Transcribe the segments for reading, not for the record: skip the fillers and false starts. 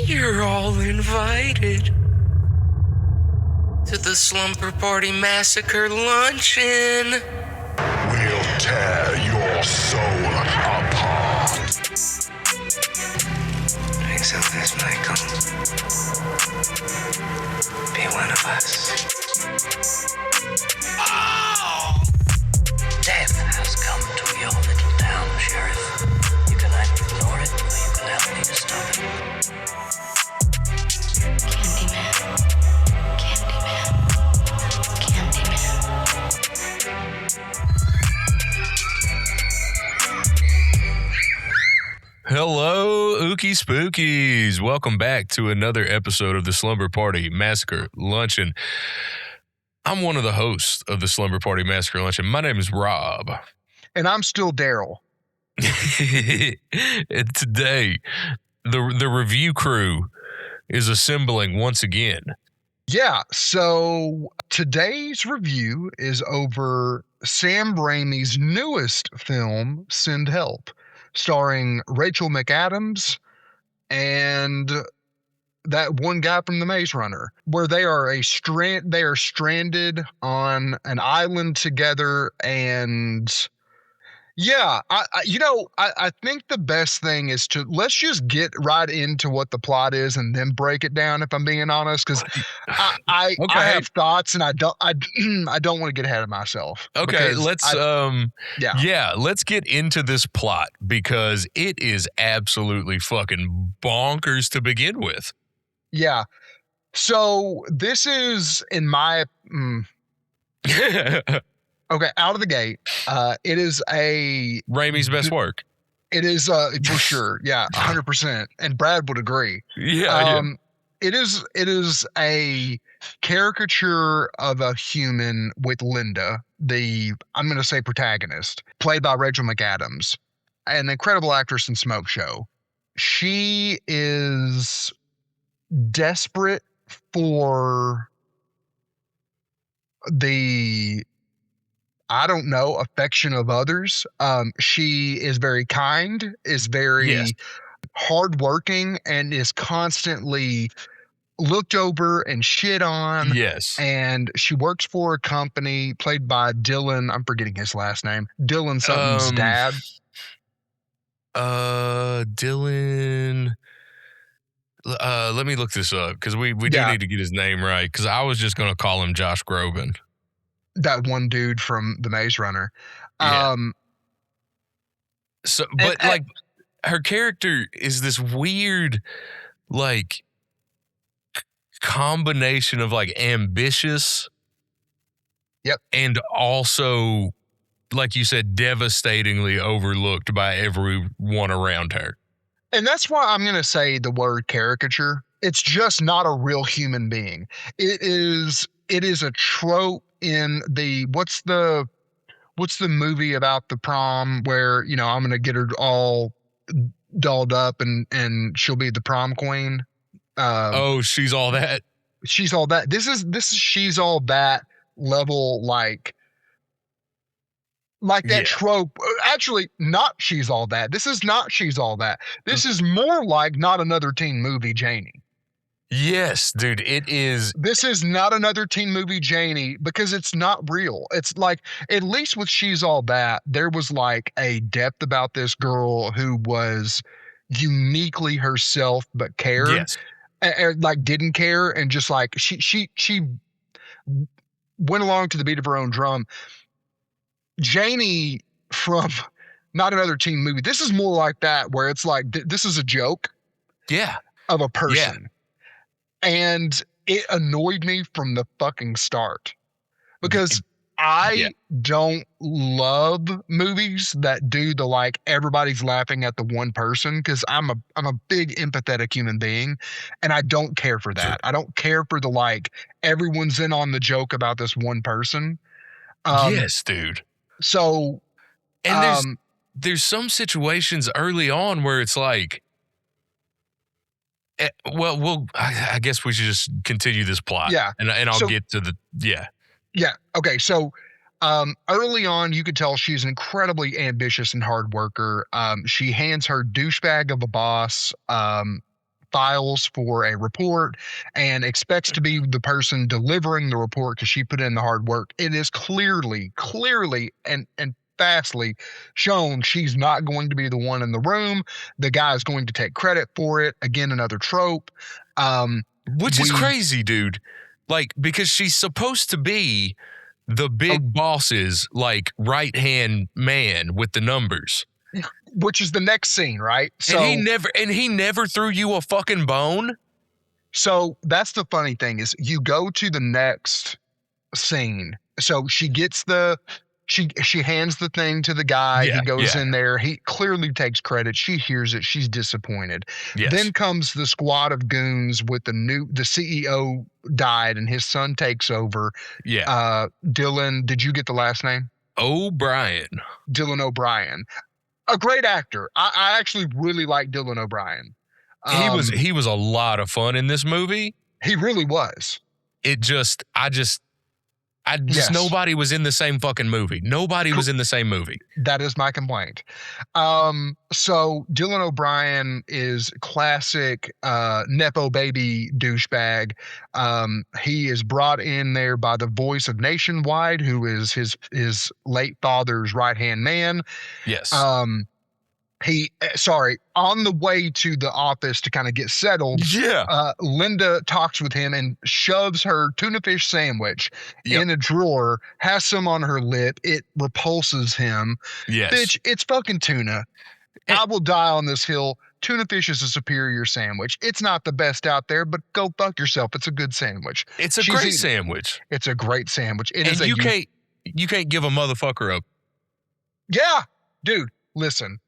You're all invited to the Slumber Party Massacre Luncheon. We'll tear your soul apart. Accept this, Michael. Be one of us. Oh! Death has come to your little town, Sheriff. You can either ignore it, or you can help me to stop it. Candyman. Hello, Ookie Spookies. Welcome back to another episode of the Slumber Party Massacre Luncheon. I'm one of the hosts of the Slumber Party Massacre Luncheon. My name is Rob. And I'm still Daryl. And today, the review crew is assembling once again. Yeah, so today's review is over Sam Raimi's newest film, Send Help, starring Rachel McAdams and that one guy from The Maze Runner, where they are stranded on an island together. And yeah, I think the best thing is let's just get right into what the plot is and then break it down, if I'm being honest, because I have thoughts and I don't want to get ahead of myself. Okay, let's get into this plot because it is absolutely fucking bonkers to begin with. Yeah. So this is in my okay, out of the gate, it is Raimi's best work. It is for sure, yeah, 100%, and Brad would agree. Yeah. It is a caricature of a human with Linda, I'm going to say protagonist, played by Rachel McAdams, an incredible actress in Smoke Show. She is desperate for the affection of others. She is very kind, is very hardworking, and is constantly looked over and shit on. Yes. And she works for a company played by Dylan. I'm forgetting his last name. Dylan something's dad. Dylan. Let me look this up because we do need to get his name right, because I was just going to call him Josh Groban. That one dude from The Maze Runner. Yeah. Her character is this weird, like, combination of like ambitious. Yep. And also, like you said, devastatingly overlooked by everyone around her. And that's why I'm going to say the word caricature. It's just not a real human being. It is a trope in what's the movie about the prom where, I'm going to get her all dolled up and she'll be the prom queen. She's all that. She's all that. This is she's all that level, like that trope. Actually, not she's all that. This is not she's all that. This is more like Not Another Teen Movie Janie. Yes, dude, it is. This is not another teen movie Janie because it's not real. It's like, at least with She's All That, there was like a depth about this girl who was uniquely herself but cared. Yes. Like didn't care, and just like she went along to the beat of her own drum. Janie from Not Another Teen Movie, this is more like that, where it's like this is a joke of a person. Yeah. And it annoyed me from the fucking start because I don't love movies that do the like everybody's laughing at the one person, because I'm a big empathetic human being, and I don't care for that. Sure. I don't care for the like everyone's in on the joke about this one person. Yes, dude. So, and there's some situations early on where it's like, I guess we should just continue this plot. Yeah. And I'll get to the. Yeah. Okay. So early on, you could tell she's an incredibly ambitious and hard worker. She hands her douchebag of a boss files for a report and expects to be the person delivering the report because she put in the hard work. It is clearly, and fastly shown she's not going to be the one in the room. The guy is going to take credit for it. Again, another trope. Which is crazy, dude. Like, because she's supposed to be the big boss's, like, right-hand man with the numbers. Which is the next scene, right? So And he never threw you a fucking bone? So that's the funny thing is you go to the next scene. So she gets she hands the thing to the guy. Yeah, He goes yeah. in there. He clearly takes credit. She hears it. She's disappointed. Yes. Then comes the squad of goons with the CEO died and his son takes over. Yeah. Dylan, did you get the last name? O'Brien. Dylan O'Brien. A great actor. I actually really like Dylan O'Brien. He was a lot of fun in this movie. He really was. Yes. Nobody was in the same fucking movie. Nobody was in the same movie. That is my complaint. So Dylan O'Brien is classic Nepo baby douchebag. He is brought in there by the voice of Nationwide, who is his late father's right-hand man. Yes. On the way to the office to kind of get settled, Linda talks with him and shoves her tuna fish sandwich in a drawer, has some on her lip. It repulses him. Yes. Bitch, it's fucking tuna. I will die on this hill. Tuna fish is a superior sandwich. It's not the best out there, but go fuck yourself. It's a good sandwich. It's a great sandwich. It's a great sandwich. You can't give a motherfucker a... Yeah, dude, listen.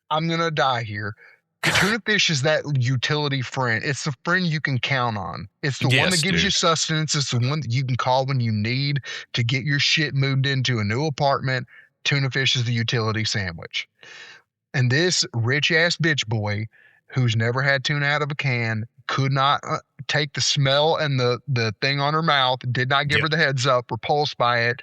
I'm going to die here. Tuna fish is that utility friend. It's the friend you can count on. It's the one that gives you sustenance. It's the one that you can call when you need to get your shit moved into a new apartment. Tuna fish is the utility sandwich. And this rich-ass bitch boy who's never had tuna out of a can, could not take the smell and the thing on her mouth, did not give her the heads up, repulsed by it,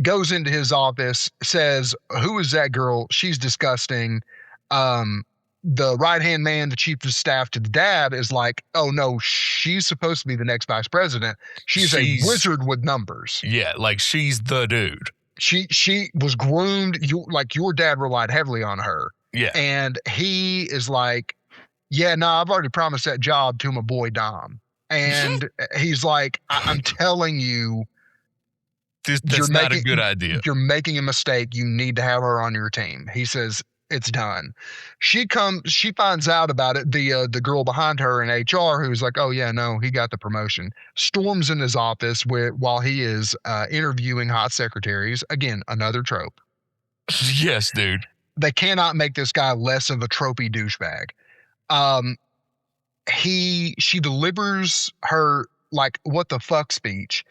goes into his office, says, "Who is that girl? She's disgusting." The right-hand man, the chief of staff to the dad, is like, "Oh no, she's supposed to be the next vice president. She's a wizard with numbers." Yeah, like she's the dude. She was groomed. Your dad relied heavily on her. Yeah. And he is like, "Yeah, no, I've already promised that job to my boy Dom." And he's like, I'm telling you, that's not a good idea. You're making a mistake. You need to have her on your team. He says, "It's done." She finds out about it. The girl behind her in HR, who's like, "Oh yeah, no, he got the promotion," storms in his office while he is interviewing hot secretaries. Again, another trope. Yes, dude. They cannot make this guy less of a tropey douchebag. She delivers her like what the fuck speech.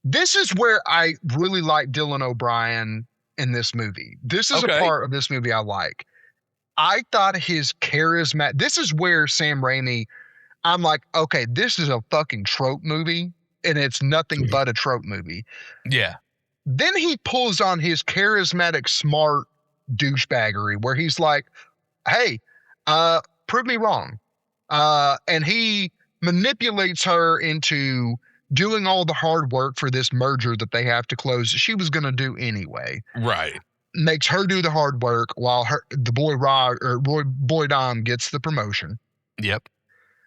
This is where I really like Dylan O'Brien in this movie. This is a part of this movie I like. I thought his charisma. This is where Sam Raimi, I'm like, okay, this is a fucking trope movie, and it's nothing but a trope movie. Yeah. Then he pulls on his charismatic, smart douchebaggery, where he's like, "Hey, prove me wrong," and he manipulates her into doing all the hard work for this merger that they have to close that she was going to do anyway. Right. Makes her do the hard work while the boy Dom gets the promotion. Yep.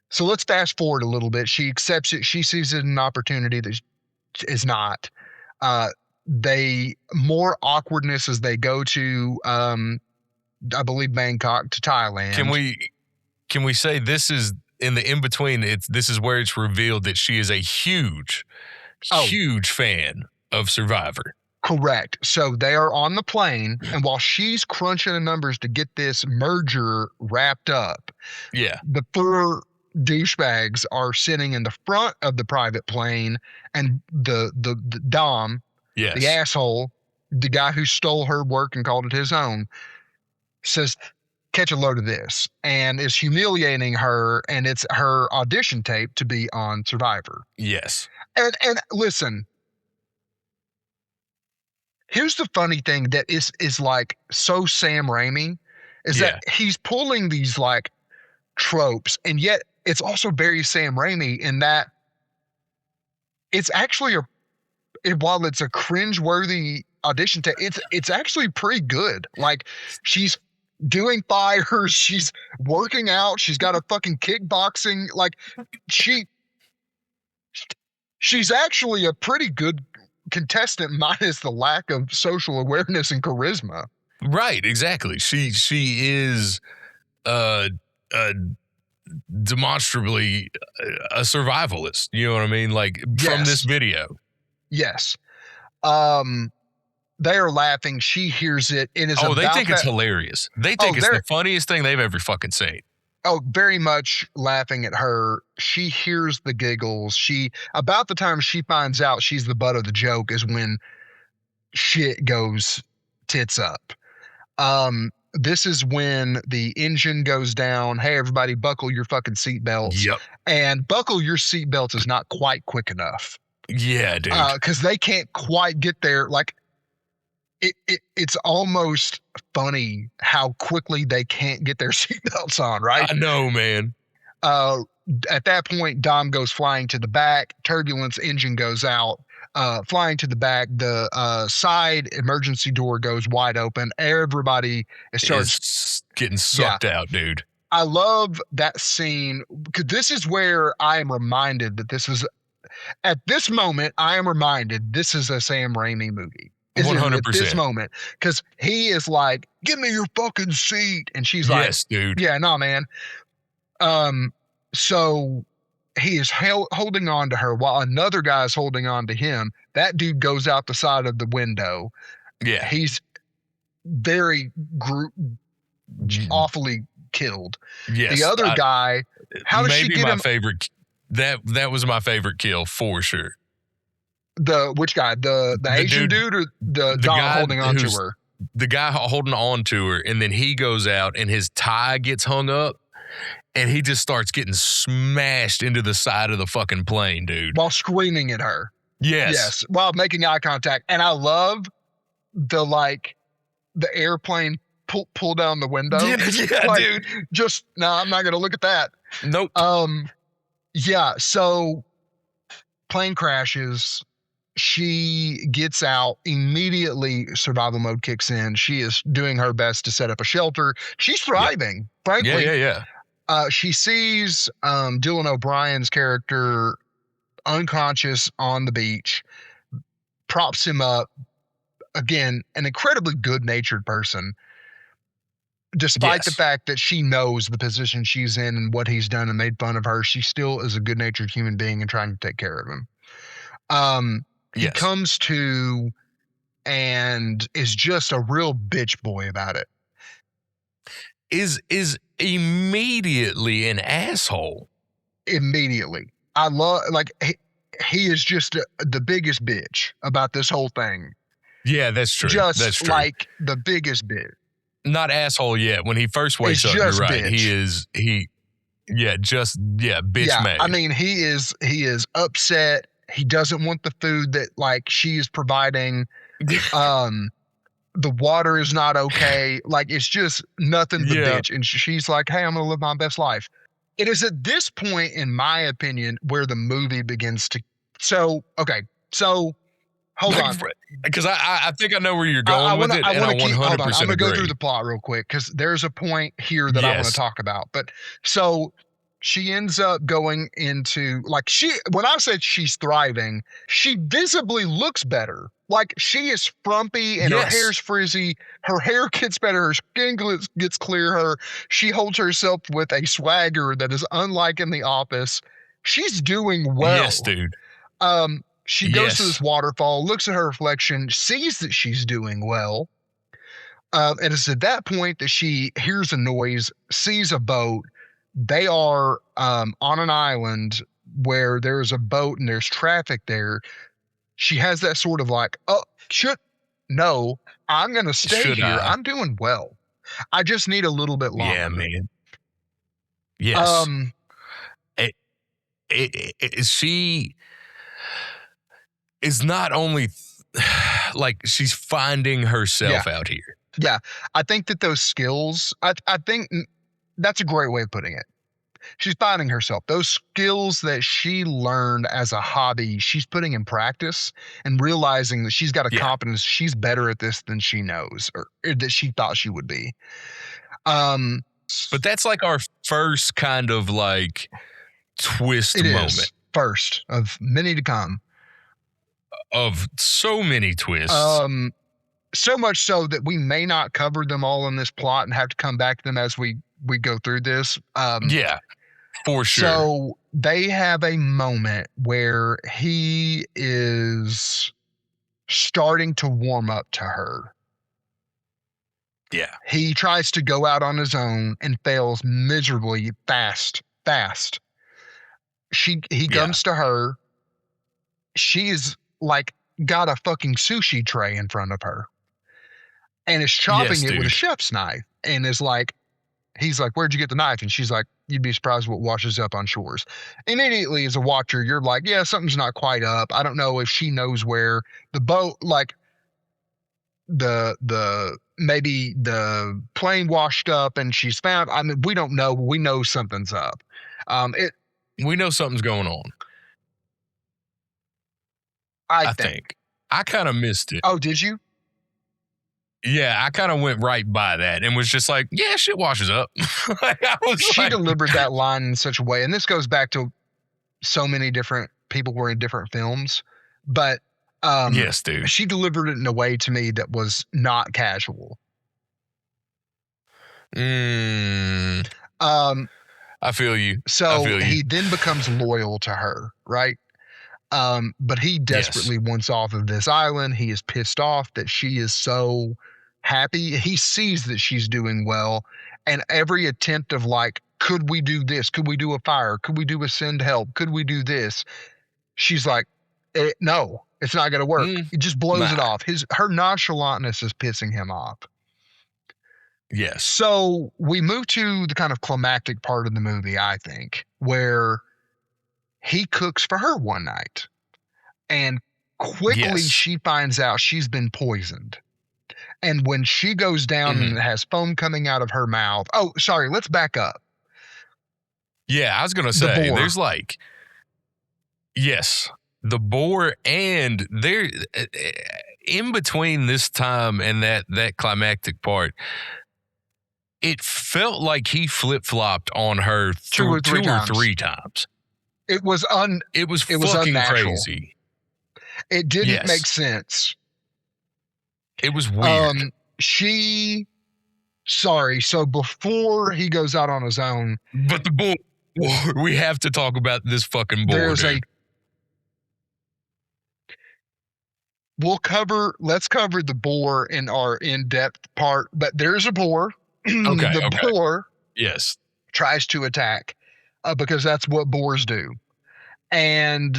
So let's fast forward a little bit. She accepts it. She sees it an opportunity that is not. More awkwardness as they go to, I believe, Bangkok to Thailand. Can we say this is in the in between? This is where it's revealed that she is a huge fan of Survivor. Correct. So they are on the plane, and while she's crunching the numbers to get this merger wrapped up, the four douchebags are sitting in the front of the private plane, and the Dom, the asshole, the guy who stole her work and called it his own, says, "Catch a load of this," and is humiliating her, and it's her audition tape to be on Survivor. Yes. And listen, here's the funny thing that is like so Sam Raimi is that he's pulling these like tropes, and yet it's also very Sam Raimi in that it's actually while it's a cringe-worthy audition tape, it's actually pretty good. Like, she's doing fires, she's working out, she's got a fucking kickboxing, like she's actually a pretty good contestant minus the lack of social awareness and charisma. Right, exactly. She is demonstrably a survivalist. You know what I mean? Like, from this video. Yes. They are laughing. She hears it. It is. Oh, they think it's hilarious. They think it's the funniest thing they've ever fucking seen. Oh, very much laughing at her. She hears the giggles. About the time she finds out she's the butt of the joke is when shit goes tits up. This is when the engine goes down. Hey, everybody, buckle your fucking seatbelts. Yep. And buckle your seatbelts is not quite quick enough. Yeah, dude. Because they can't quite get there. Like, it's almost funny how quickly they can't get their seatbelts on, right? I know, man. At that point, Dom goes flying to the back. Turbulence engine goes out. Flying to the back, the side emergency door goes wide open. Everybody starts getting sucked out, dude. I love that scene because this is where I am reminded that at this moment, I am reminded this is a Sam Raimi movie. 100%. At this moment, because he is like, "Give me your fucking seat," and she's like, "Yes, dude. Yeah, no, man." So he is holding on to her while another guy is holding on to him. That dude goes out the side of the window. Yeah, he's very awfully killed. Yes, the other guy. How does she get my him? Favorite. That was my favorite kill for sure. Which guy? The Asian dude or the guy holding on to her? The guy holding on to her, and then he goes out and his tie gets hung up, and he just starts getting smashed into the side of the fucking plane, dude. While screaming at her. Yes. While making eye contact. And I love the airplane pull down the window. Yeah, dude. Just, no, I'm not going to look at that. Nope. Yeah, so plane crashes. She gets out immediately. Survival mode kicks in. She is doing her best to set up a shelter. She's thriving, frankly. Yeah. She sees Dylan O'Brien's character unconscious on the beach, props him up. Again, an incredibly good-natured person. Despite the fact that she knows the position she's in and what he's done and made fun of her, she still is a good-natured human being and trying to take care of him. He comes to and is just a real bitch boy about it. Is immediately an asshole. Immediately. I love, he is just the biggest bitch about this whole thing. Yeah, that's true. That's true. Like the biggest bitch. Not asshole yet. When he first wakes up, you're right. Bitch. Bitch made. I mean, he is upset. He doesn't want the food that she is providing. The water is not okay. It's just nothing but bitch. And she's like, "Hey, I'm going to live my best life." It is at this point, in my opinion, where the movie begins to. So hold on. Because I think I know where you're going with it. I want to keep. Hold on. I'm going to go through the plot real quick because there's a point here that I want to talk about. But so she ends up going into when I said she's thriving, she visibly looks better. She is frumpy and her hair's frizzy. Her hair gets better. Her skin gets clearer. She holds herself with a swagger that is unlike in The Office. She's doing well. Yes, dude. She goes to this waterfall, looks at her reflection, sees that she's doing well. And it's at that point that she hears a noise, sees a boat. They are on an island where there's a boat and there's traffic there. She has that sort of I'm going to stay here. I'm doing well. I just need a little bit longer. Yeah, man. Yes. She is not only she's finding herself out here. Yeah. I think that those skills, I think that's a great way of putting it. she's finding herself. Those skills that she learned as a hobby, she's putting in practice and realizing that she's got a competence. She's better at this than she knows, or that she thought she would be. But that's like our first kind of like twist moment. Is first of many to come. Of so many twists. So much so that we may not cover them all in this plot and have to come back to them as we go through this. Yeah, for sure. So they have a moment where he is starting to warm up to her. Yeah. He tries to go out on his own and fails miserably fast. He comes to her. She's like got a fucking sushi tray in front of her and is chopping it with a chef's knife, and is like, he's like, "Where'd you get the knife?" And she's like, "You'd be surprised what washes up on shores." Immediately as a watcher, you're like, yeah, something's not quite up. I don't know if she knows where the boat, like maybe the plane washed up and she's found. I mean, we don't know. We know something's up. We know something's going on. I think. I kind of missed it. Oh, did you? Yeah, I kind of went right by that and was just like, yeah, shit washes up. She delivered that line in such a way, and this goes back to so many different people were in different films, but yes, dude. She delivered it in a way to me that was not casual. I feel you. So he then becomes loyal to her, right? But he desperately wants off of this island. He is pissed off that she is so happy. He sees that she's doing well, and every attempt of like, could we do this? Could we do a fire? Could we do a send help? Could we do this? She's like, no, it's not going to work. It just blows it off. Her nonchalantness is pissing him off. Yes. So we move to the kind of climactic part of the movie, I think, where he cooks for her one night, and quickly she finds out she's been poisoned. And when she goes down and has foam coming out of her mouth. Oh, sorry. Let's back up. Yeah, I was going to say, there's like, the boar, and there in between this time and that climactic part, it felt like he flip-flopped on her two or three times. It was fucking unnatural. Crazy. It didn't make sense. It was weird. So before he goes out on his own. But the boar, we have to talk about this fucking boar. Let's cover the boar in our in-depth part, but there's a boar. The boar tries to attack because that's what boars do. And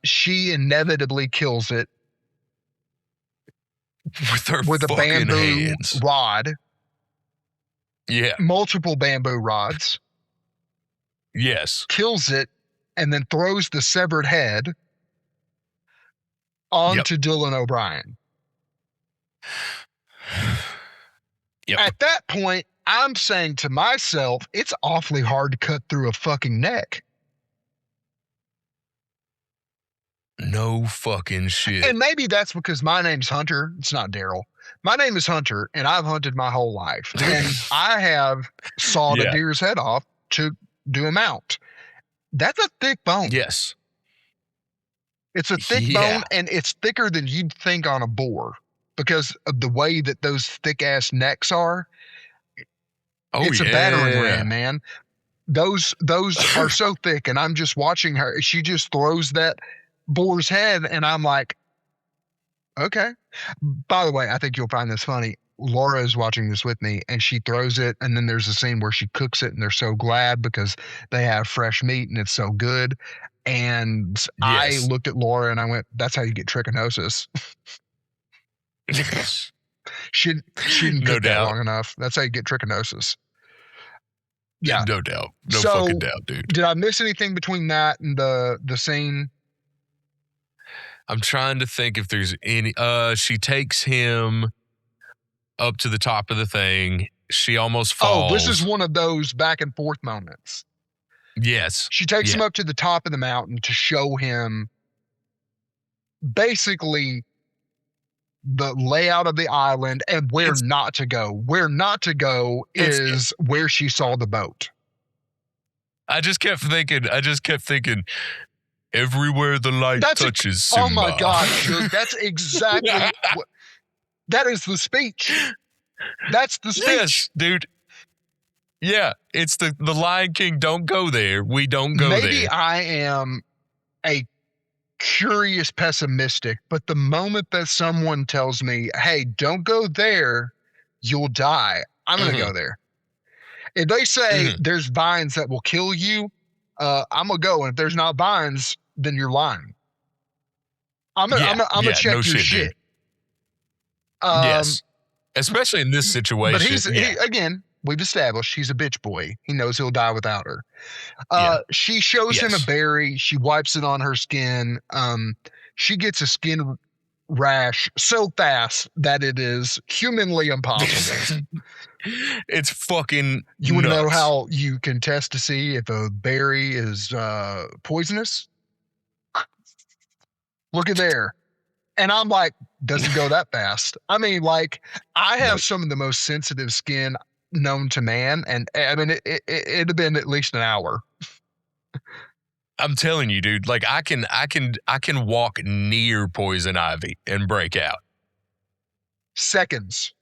she inevitably kills it with a bamboo hands. rod. Yeah. Multiple bamboo rods. Yes. Kills it and then throws the severed head onto Dylan O'Brien. Yep. At that point, I'm saying to myself, it's awfully hard to cut through a fucking neck. No fucking shit. And maybe that's because my name's Hunter. It's not Daryl. My name is Hunter, and I've hunted my whole life. And I have sawed a deer's head off to do a mount. That's a thick bone. Yes. It's a thick bone, and it's thicker than you'd think on a boar because of the way that those thick-ass necks are. It's a battering ram, man. Those are so thick, and I'm just watching her. She just throws that boar's head, and I'm like, okay. By the way, I think you'll find this funny. Laura is watching this with me, and she throws it, and then there's a scene where she cooks it, and they're so glad because they have fresh meat, and it's so good. And I looked at Laura, and I went, that's how you get trichinosis. She didn't cook that long enough. That's how you get trichinosis. Yeah. No doubt. No fucking doubt, dude. Did I miss anything between that and the scene? I'm trying to think if there's any. She takes him up to the top of the thing. She almost falls. Oh, this is one of those back and forth moments. Yes. She takes him Yeah. up to the top of the mountain to show him basically the layout of the island and where It's- not to go. Where not to go It's- is where she saw the boat. I just kept thinking, everywhere the light touches Simba. Oh my God, Suge, that's exactly that is the speech. That's the speech. Yes, dude. Yeah, it's the Lion King. Don't go there. We don't go Maybe there. I am a curious pessimistic, but the moment that someone tells me, hey, don't go there, you'll die, I'm going to go there. If they say there's vines that will kill you, I'm going to go. And if there's not vines, then you're lying. I'm going to check no your shit. dude. Yes. Especially in this situation. But again, we've established he's a bitch boy. He knows he'll die without her. She shows him a berry. She wipes it on her skin. She gets a skin rash so fast that it is humanly impossible. It's fucking You want to know nuts. how you can test to see if a berry is poisonous? Look at there. And I'm like, doesn't go that fast. I mean, like, I have some of the most sensitive skin known to man, and I mean, it'd have been at least an hour. I'm telling you, dude. Like, I can walk near poison ivy and break out. Seconds.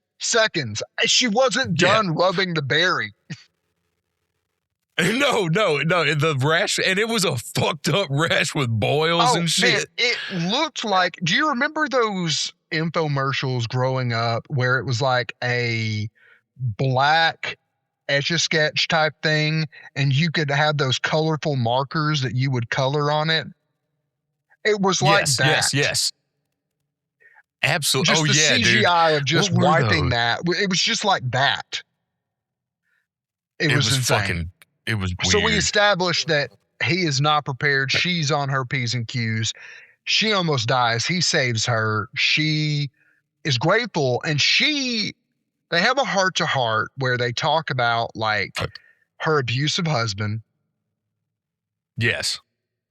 She wasn't done rubbing the berry. No. The rash, and it was a fucked up rash with boils and shit. Man, it looked like. Do you remember those infomercials growing up where it was like a black Etch-a-Sketch type thing, and you could have those colorful markers that you would color on it? It was like that. Yes. Absolutely. Just the CGI of just What were wiping those? that. It was just like that. It was insane. It was weird. So we established that he is not prepared. She's on her P's and Q's. She almost dies. He saves her. She is grateful, and they have a heart-to-heart where they talk about like her abusive husband. Yes.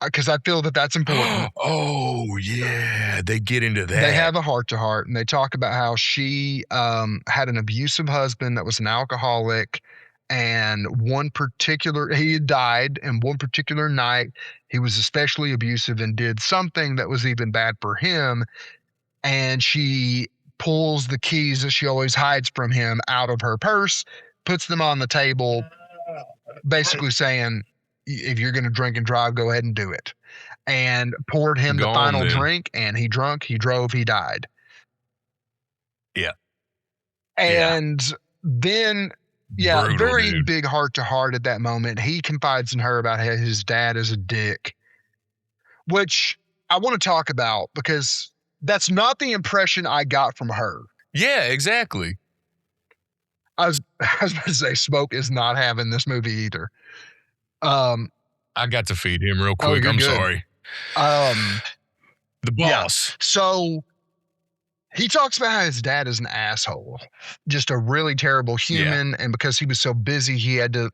Because I feel that that's important. Oh yeah, they get into that. They have a heart-to-heart, and they talk about how she had an abusive husband that was an alcoholic, and he had died, and one particular night he was especially abusive and did something that was even bad for him, and she pulls the keys that she always hides from him out of her purse, puts them on the table, basically saying, if you're going to drink and drive, go ahead and do it. And poured him the final drink, and he drunk, he drove, he died. Yeah. And then, Brutal, very dude. big heart to heart at that moment. He confides in her about how his dad is a dick, which I want to talk about because that's not the impression I got from her. Yeah, exactly. I was about to say Smoke is not having this movie either. I got to feed him real quick. you're I'm good. sorry. The boss. So he talks about how his dad is an asshole, just a really terrible human. And because he was so busy, he had to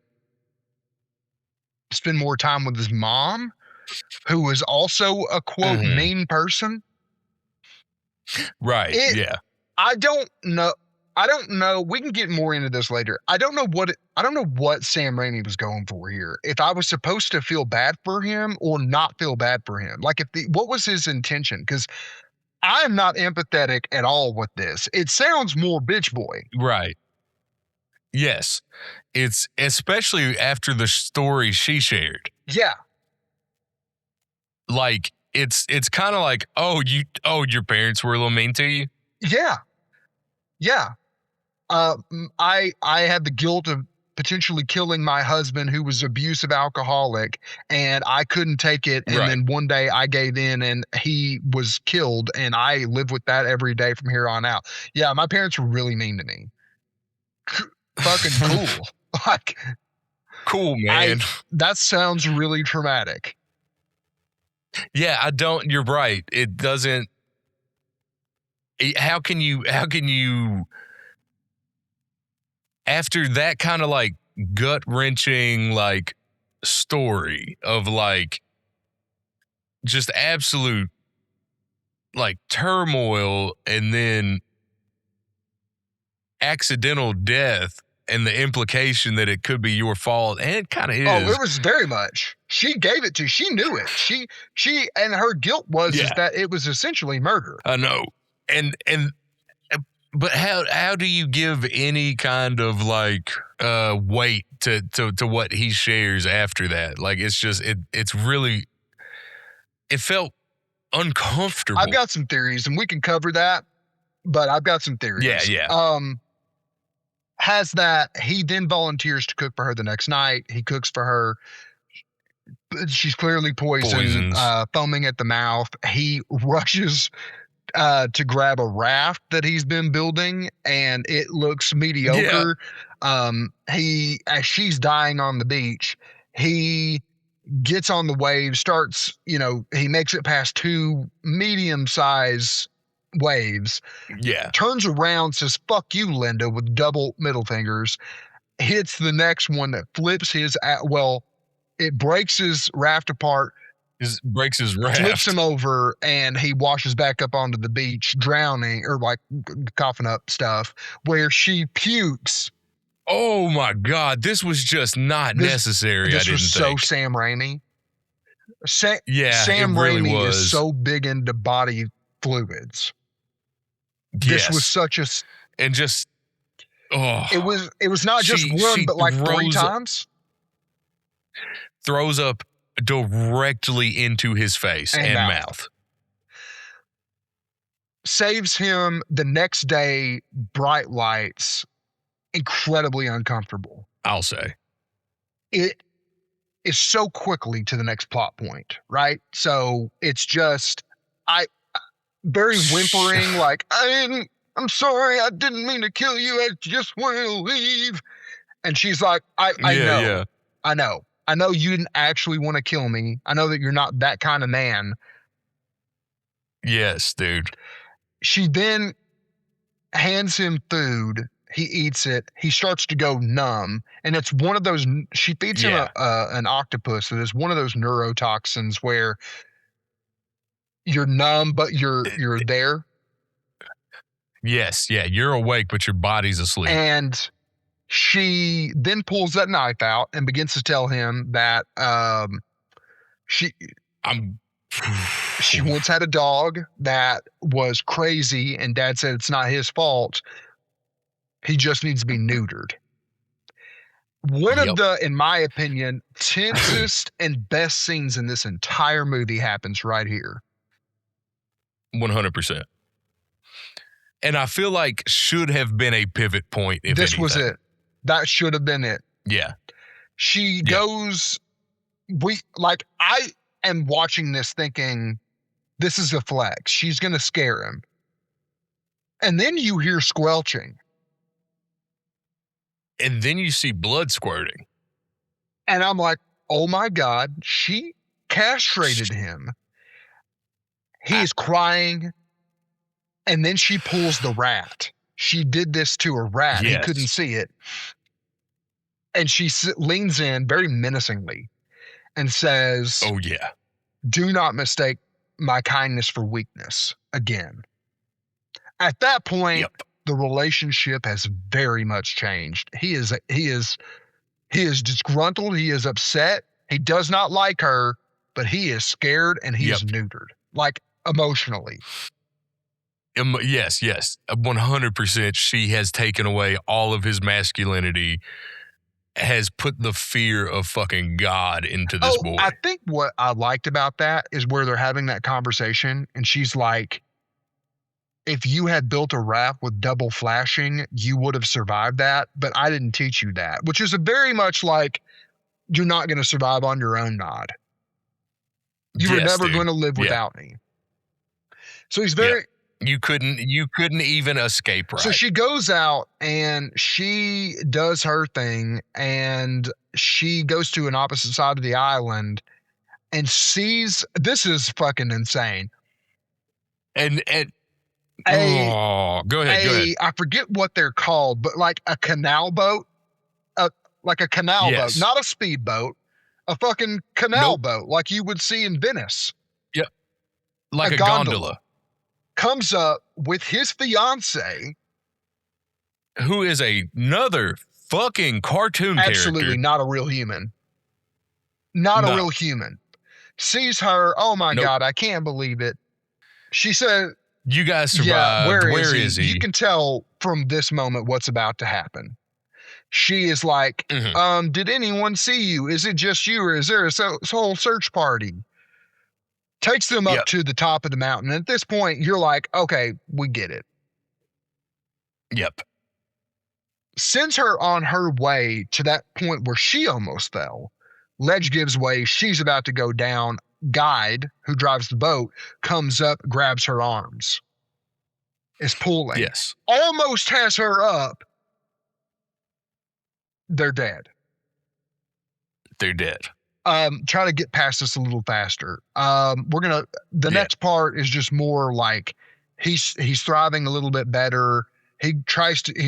spend more time with his mom, who was also a quote mean person. Right. I don't know. We can get more into this later. I don't know what Sam Raimi was going for here. If I was supposed to feel bad for him or not feel bad for him. Like what was his intention? Because I am not empathetic at all with this. It sounds more bitch boy. Right. Yes. It's especially after the story she shared. Yeah. Like it's kind of like, your parents were a little mean to you. Yeah. Yeah. I had the guilt of potentially killing my husband, who was abusive alcoholic, and I couldn't take it. And then one day I gave in and he was killed, and I live with that every day from here on out. Yeah, my parents were really mean to me. Fucking cool. Like, cool, man. That sounds really traumatic. Yeah, you're right. It doesn't. How can you after that kind of like gut wrenching, like story of like just absolute like turmoil and then accidental death and the implication that it could be your fault, and it kind of is. Oh, it was very much. She gave it to. She knew it. She and her guilt was is that it was essentially murder. I know, and but how do you give any kind of like weight to what he shares after that? Like it's just it's really, it felt uncomfortable. I've got some theories, and we can cover that. But I've got some theories. Yeah. Has that he then volunteers to cook for her the next night. He cooks for her. She's clearly poisoned, foaming at the mouth. He rushes to grab a raft that he's been building, and it looks mediocre. As she's dying on the beach, he gets on the wave, starts, he makes it past 2 medium-size waves. Turns around, says, "Fuck you, Linda," with double middle fingers. Hits the next one that flips it breaks his raft apart. Breaks his raft. Flips him over, and he washes back up onto the beach, drowning or like coughing up stuff, where she pukes. Oh my God, this was just not necessary. This I didn't was think. so Sam Raimi. Sam really Raimi was. is so big into body fluids. This was such a, and just it was not just one, but like 3 times. Throws up directly into his face and mouth. Saves him the next day. Bright lights, incredibly uncomfortable. I'll say it is so quickly to the next plot point, right? So it's just very whimpering, like, I'm sorry, I didn't mean to kill you, I just wanted to leave. And she's like, I know you didn't actually want to kill me. I know that you're not that kind of man. Yes, dude. She then hands him food. He eats it. He starts to go numb. And it's one of those, she feeds him an octopus that is one of those neurotoxins where you're numb, but you're there. Yes, yeah, you're awake, but your body's asleep. And she then pulls that knife out and begins to tell him that she once had a dog that was crazy, and Dad said it's not his fault. He just needs to be neutered. One of the, in my opinion, tensest and best scenes in this entire movie happens right here. 100%. And I feel like should have been a pivot point. If this anything. Was it. That should have been it. Yeah. She goes, I am watching this thinking, this is a flex. She's going to scare him. And then you hear squelching. And then you see blood squirting. And I'm like, oh my God, she castrated him. He's crying. And then she pulls the rat. She did this to a rat. He couldn't see it. And she leans in very menacingly and says, "Oh yeah, do not mistake my kindness for weakness again." At that point, the relationship has very much changed. He is disgruntled. He is upset. He does not like her, but he is scared and he is neutered, like emotionally. Yes, 100%. She has taken away all of his masculinity, has put the fear of fucking God into this boy. I think what I liked about that is where they're having that conversation, and she's like, if you had built a raft with double flashing, you would have survived that, but I didn't teach you that, which is a very much like, you're not going to survive on your own nod. You were never going to live without me. So he's very... You couldn't even escape, right? So she goes out and she does her thing, and she goes to an opposite side of the island and sees, this is fucking insane. And go ahead. I forget what they're called, but like a canal boat, like a canal boat, not a speedboat, A fucking canal boat like you would see in Venice. Yep. Like a gondola. Comes up with his fiance. Who is another fucking cartoon Absolutely character. not a real human. Not a real human. Sees her. Oh my God, I can't believe it. She said, you guys survived. Yeah, where is he? You can tell from this moment what's about to happen. She is like, did anyone see you? Is it just you, or is there a whole search party? Takes them up to the top of the mountain. At this point, you're like, okay, we get it. Yep. Sends her on her way to that point where she almost fell. Ledge gives way. She's about to go down. Guide, who drives the boat, comes up, grabs her arms. Is pulling. Yes. Almost has her up. They're dead. They're dead. Try to get past this a little faster. The next part is just more like he's thriving a little bit better. He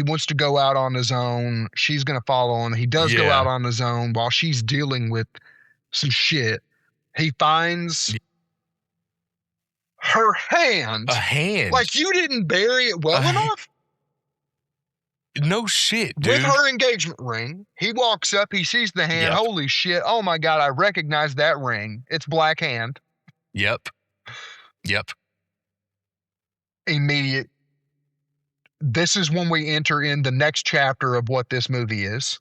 wants to go out on his own. She's going to follow him. He does go out on his own while she's dealing with some shit. He finds her hand. A hand. Like you didn't bury it well enough. No shit, dude. With her engagement ring, he walks up, he sees the hand. Yep. Holy shit. Oh my God, I recognize that ring. It's Black Hand. Yep. Immediate. This is when we enter in the next chapter of what this movie is.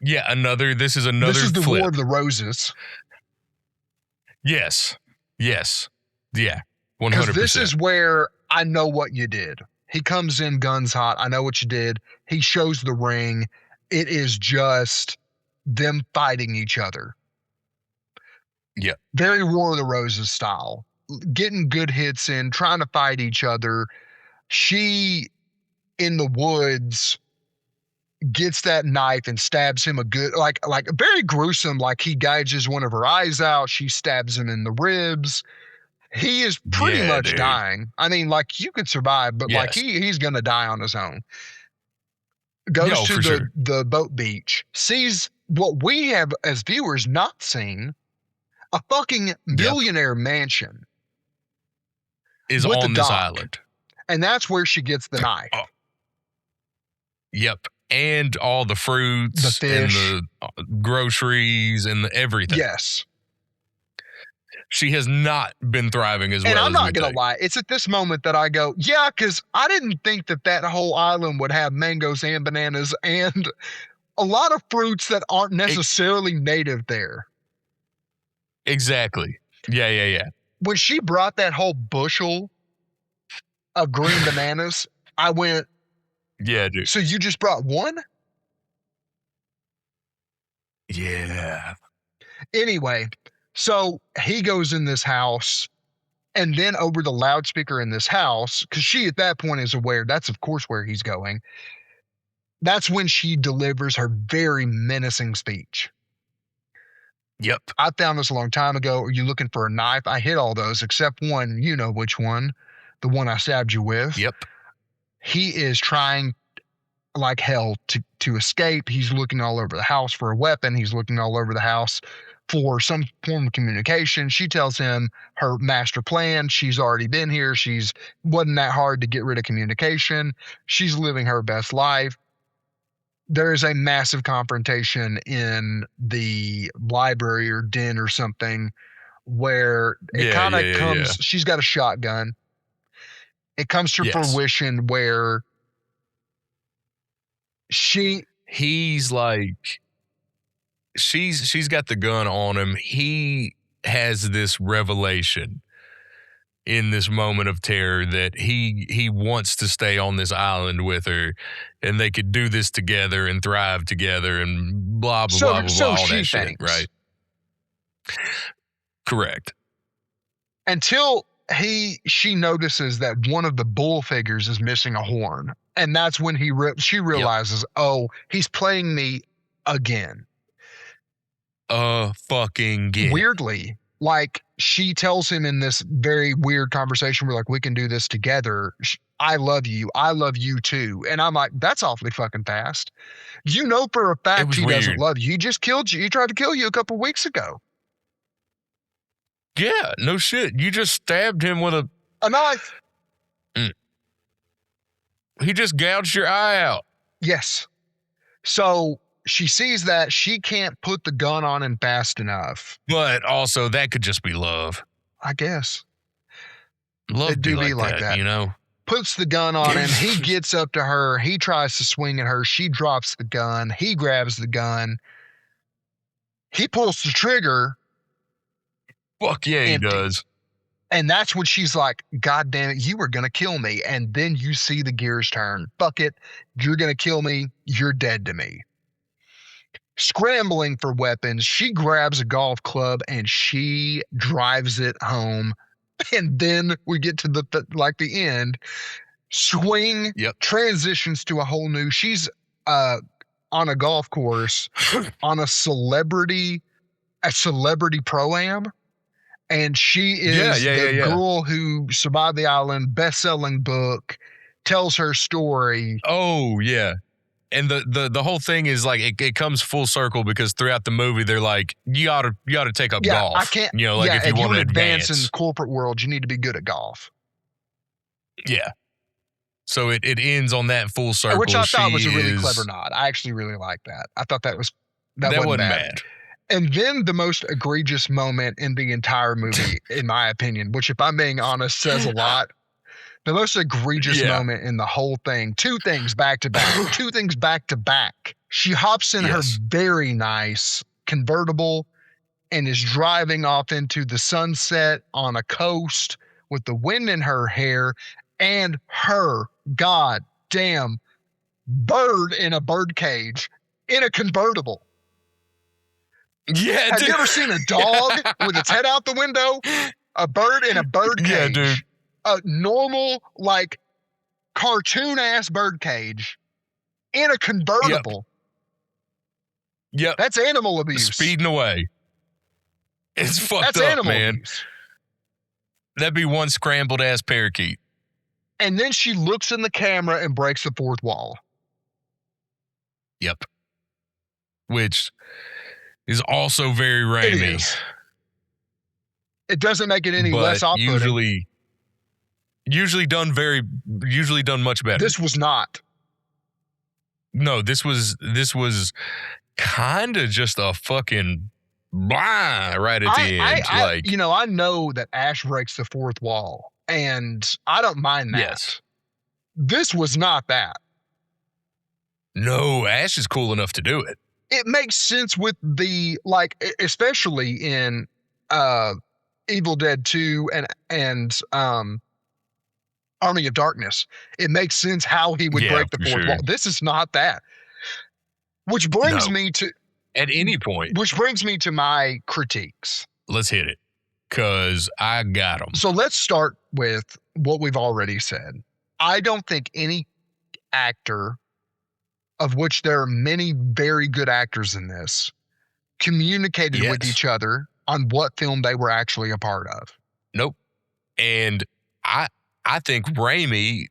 Yeah, this is another This is the flip. War of the Roses. Yes. Yeah. 100%. Because this is where I know what you did. He comes in guns hot. I know what you did. He shows the ring. It is just them fighting each other. Yeah. Very War of the Roses style. Getting good hits in, trying to fight each other. She, in the woods, gets that knife and stabs him a good, like very gruesome, like he gouges one of her eyes out. She stabs him in the ribs. He is pretty much dying. I mean, like you could survive, but like he's going to die on his own. Goes to the boat beach, sees what we have as viewers not seen, a fucking millionaire mansion. Is on this island. And that's where she gets the knife. Oh. Yep. And all the fruits, the fish, and the groceries, and everything. Yes. She has not been thriving as well. And I'm not going to lie. It's at this moment that I go, yeah, because I didn't think that whole island would have mangoes and bananas and a lot of fruits that aren't necessarily native there. Exactly. Yeah. When she brought that whole bushel of green bananas, I went, yeah, dude. So you just brought one? Yeah. Anyway, so he goes in this house, and then over the loudspeaker in this house, because she at that point is aware that's of course where he's going. That's when she delivers her very menacing speech. Yep. I found this a long time ago. Are you looking for a knife? I hit all those except one. You know which one. The one I stabbed you with. Yep. He is trying like hell to escape. He's looking all over the house for a weapon. He's looking all over the house for some form of communication. She tells him her master plan. She's already been here. Wasn't that hard to get rid of communication. She's living her best life. There is a massive confrontation in the library or den or something where it kind of comes. She's got a shotgun. It comes to fruition where he's like, she's got the gun on him. He has this revelation in this moment of terror that he wants to stay on this island with her, and they could do this together and thrive together and blah blah blah blah all that shit, right? Correct. Until she notices that one of the bull figures is missing a horn, and that's when she realizes, oh, he's playing me again. Fucking again. Weirdly, like she tells him in this very weird conversation, we're like, we can do this together. I love you too. And I'm like, that's awfully fucking fast. You know for a fact was he doesn't weird. love you. He just killed you. He tried to kill you a couple weeks ago. Yeah, no shit. You just stabbed him with a knife. He just gouged your eye out. Yes. So she sees that she can't put the gun on him fast enough. But also, that could just be love. I guess. Love It be do be like that. you know? Puts the gun on him. He gets up to her. He tries to swing at her. She drops the gun. He grabs the gun. He pulls the trigger. Fuck yeah, he Empty. does. And that's when she's like, God damn it, you were going to kill me. And then you see the gears turn. Fuck it. You're going to kill me. You're dead to me. Scrambling for weapons, she grabs a golf club and she drives it home. And then we get to the end. Swing transitions to a whole new. She's on a golf course on a celebrity pro-am. And she is the girl who survived the island, best-selling book, tells her story. Oh, yeah. And the whole thing is like it comes full circle because throughout the movie they're like, you ought to take up golf. I can't, you know, like if you want to advance in the corporate world, you need to be good at golf. Yeah. So it ends on that full circle. Which I thought was a really clever nod. I actually really liked that. I thought that wasn't bad. And then the most egregious moment in the entire movie, in my opinion, which if I'm being honest, says a lot. The most egregious moment in the whole thing. Two things back to back. She hops in her very nice convertible and is driving off into the sunset on a coast with the wind in her hair and her goddamn bird in a bird cage in a convertible. Yeah, Have you ever seen a dog with its head out the window? A bird in a bird cage. Yeah, dude. A normal, like, cartoon-ass bird cage in a convertible. Yep. That's animal abuse. Speeding away. It's fucked That's up, animal man. abuse. That'd be one scrambled-ass parakeet. And then she looks in the camera and breaks the fourth wall. Yep. Which is also very Raimi. It doesn't make it any less off-putting. Usually done much better. This was not. No, this was kind of just a fucking blah right at the end. I know that Ash breaks the fourth wall, and I don't mind that. Yes. This was not that. No, Ash is cool enough to do it. It makes sense with especially in Evil Dead 2 and Army of Darkness. It makes sense how he would break the fourth wall. This is not that. Which brings me to at any point. Which brings me to my critiques. Let's hit it, because I got them. So let's start with what we've already said. I don't think any actor, of which there are many very good actors in this, communicated with each other on what film they were actually a part of. Nope. And I think Raimi,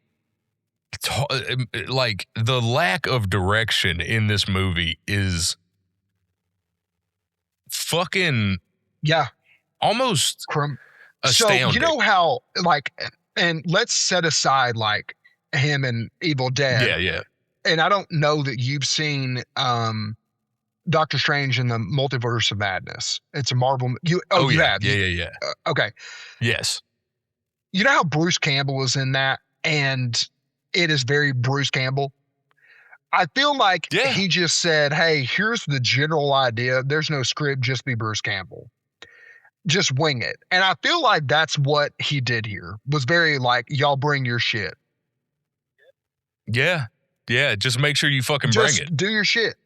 like, the lack of direction in this movie is fucking almost astounding. So you know how, like, and let's set aside like him and Evil Dead. Yeah. And I don't know that you've seen Doctor Strange in the Multiverse of Madness. It's a Marvel. You have. Yeah. Okay. Yes. You know how Bruce Campbell is in that, and it is very Bruce Campbell. I feel like he just said, "Hey, here's the general idea. There's no script. Just be Bruce Campbell. Just wing it." And I feel like that's what he did here. Was very like, y'all bring your shit. Yeah. Just make sure you fucking bring it. Do your shit.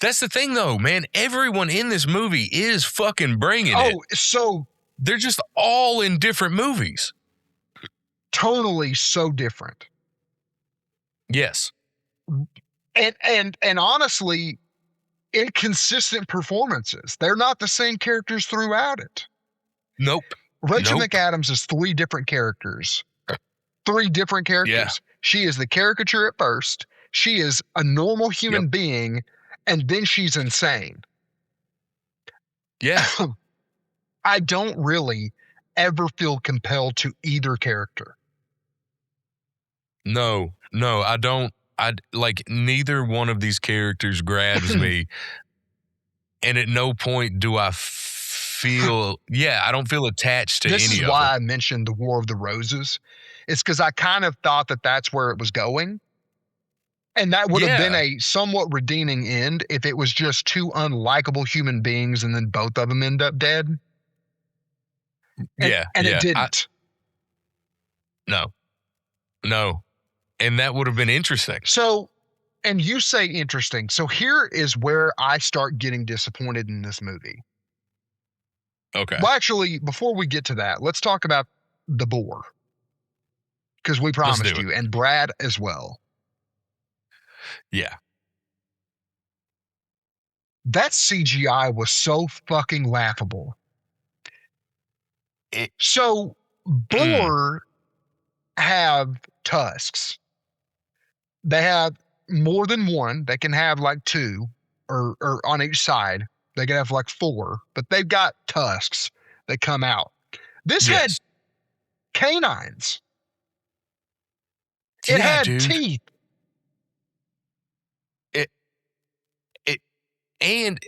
That's the thing, though, man. Everyone in this movie is fucking bringing it. Oh, so they're just all in different movies. Tonally so different. Yes. And honestly, inconsistent performances. They're not the same characters throughout it. Nope. Rachel McAdams is 3 different characters. Three different characters. Yeah. She is the caricature at first. She is a normal human being, and then she's insane. Yeah. I don't really ever feel compelled to either character. No, I don't. Neither one of these characters grabs me. And at no point do I feel, I don't feel attached to This any is of why them. I mentioned the War of the Roses. It's because I kind of thought that that's where it was going. And that would have been a somewhat redeeming end if it was just two unlikable human beings and then both of them end up dead. And it didn't. No. And that would have been interesting. So, and you say interesting. So here is where I start getting disappointed in this movie. Okay. Well, actually, before we get to that, let's talk about the boar. Because we promised you, and Brad as well. Yeah. That CGI was so fucking laughable. So, boar have tusks. They have more than one. They can have like two or on each side. They can have like four, but they've got tusks that come out. This had canines. It had teeth. And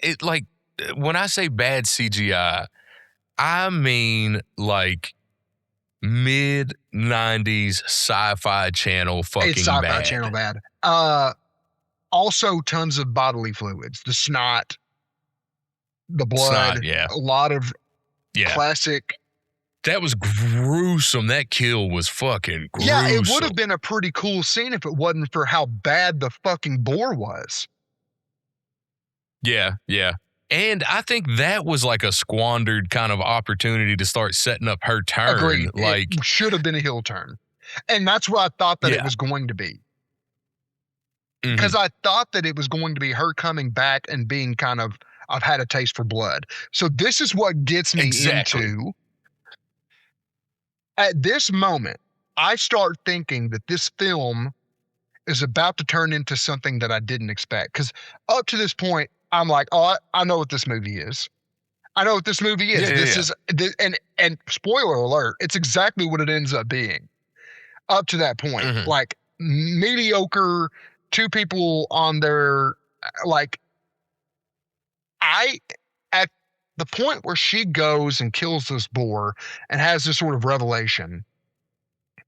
when I say bad CGI, I mean like mid 90s sci-fi channel fucking It's sci-fi channel bad. Also tons of bodily fluids, the snot, the blood, a lot of classic. That was gruesome. That kill was fucking gruesome. Yeah, it would have been a pretty cool scene if it wasn't for how bad the fucking boar was. Yeah. And I think that was like a squandered kind of opportunity to start setting up her turn. Agreed. Like, it should have been a heel turn. And that's what I thought that it was going to be. Because I thought that it was going to be her coming back and being kind of, I've had a taste for blood. So this is what gets me into. At this moment, I start thinking that this film is about to turn into something that I didn't expect. Because up to this point, I'm like, oh, I know what this movie is. I know what this movie is. This is, and spoiler alert, it's exactly what it ends up being. Up to that point, like mediocre, two people on their, like, at the point where she goes and kills this boar and has this sort of revelation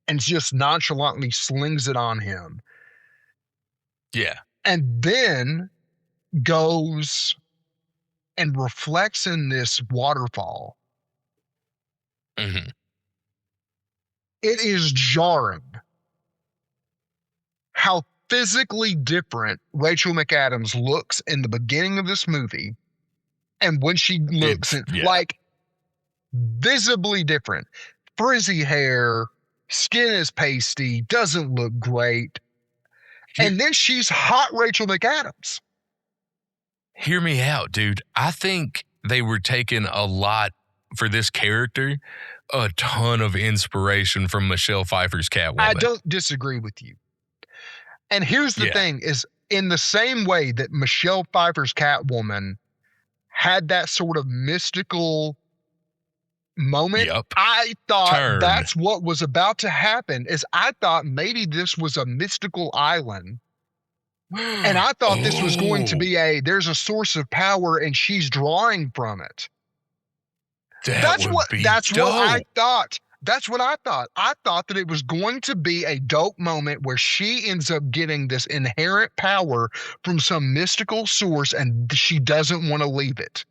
and just nonchalantly slings it on him. Yeah. And then goes and reflects in this waterfall. Mm-hmm. It is jarring how physically different Rachel McAdams looks in the beginning of this movie and when she looks like visibly different. Frizzy hair, skin is pasty, doesn't look great. And then she's hot Rachel McAdams. Hear me out, dude. I think they were taking a lot for this character, a ton of inspiration from Michelle Pfeiffer's Catwoman. I don't disagree with you. And here's the thing is, in the same way that Michelle Pfeiffer's Catwoman had that sort of mystical moment, I thought that's what was about to happen. Is I thought maybe this was a mystical island. And I thought this was going to be there's a source of power and she's drawing from it. That's what I thought. That's what I thought. I thought that it was going to be a dope moment where she ends up getting this inherent power from some mystical source and she doesn't want to leave it.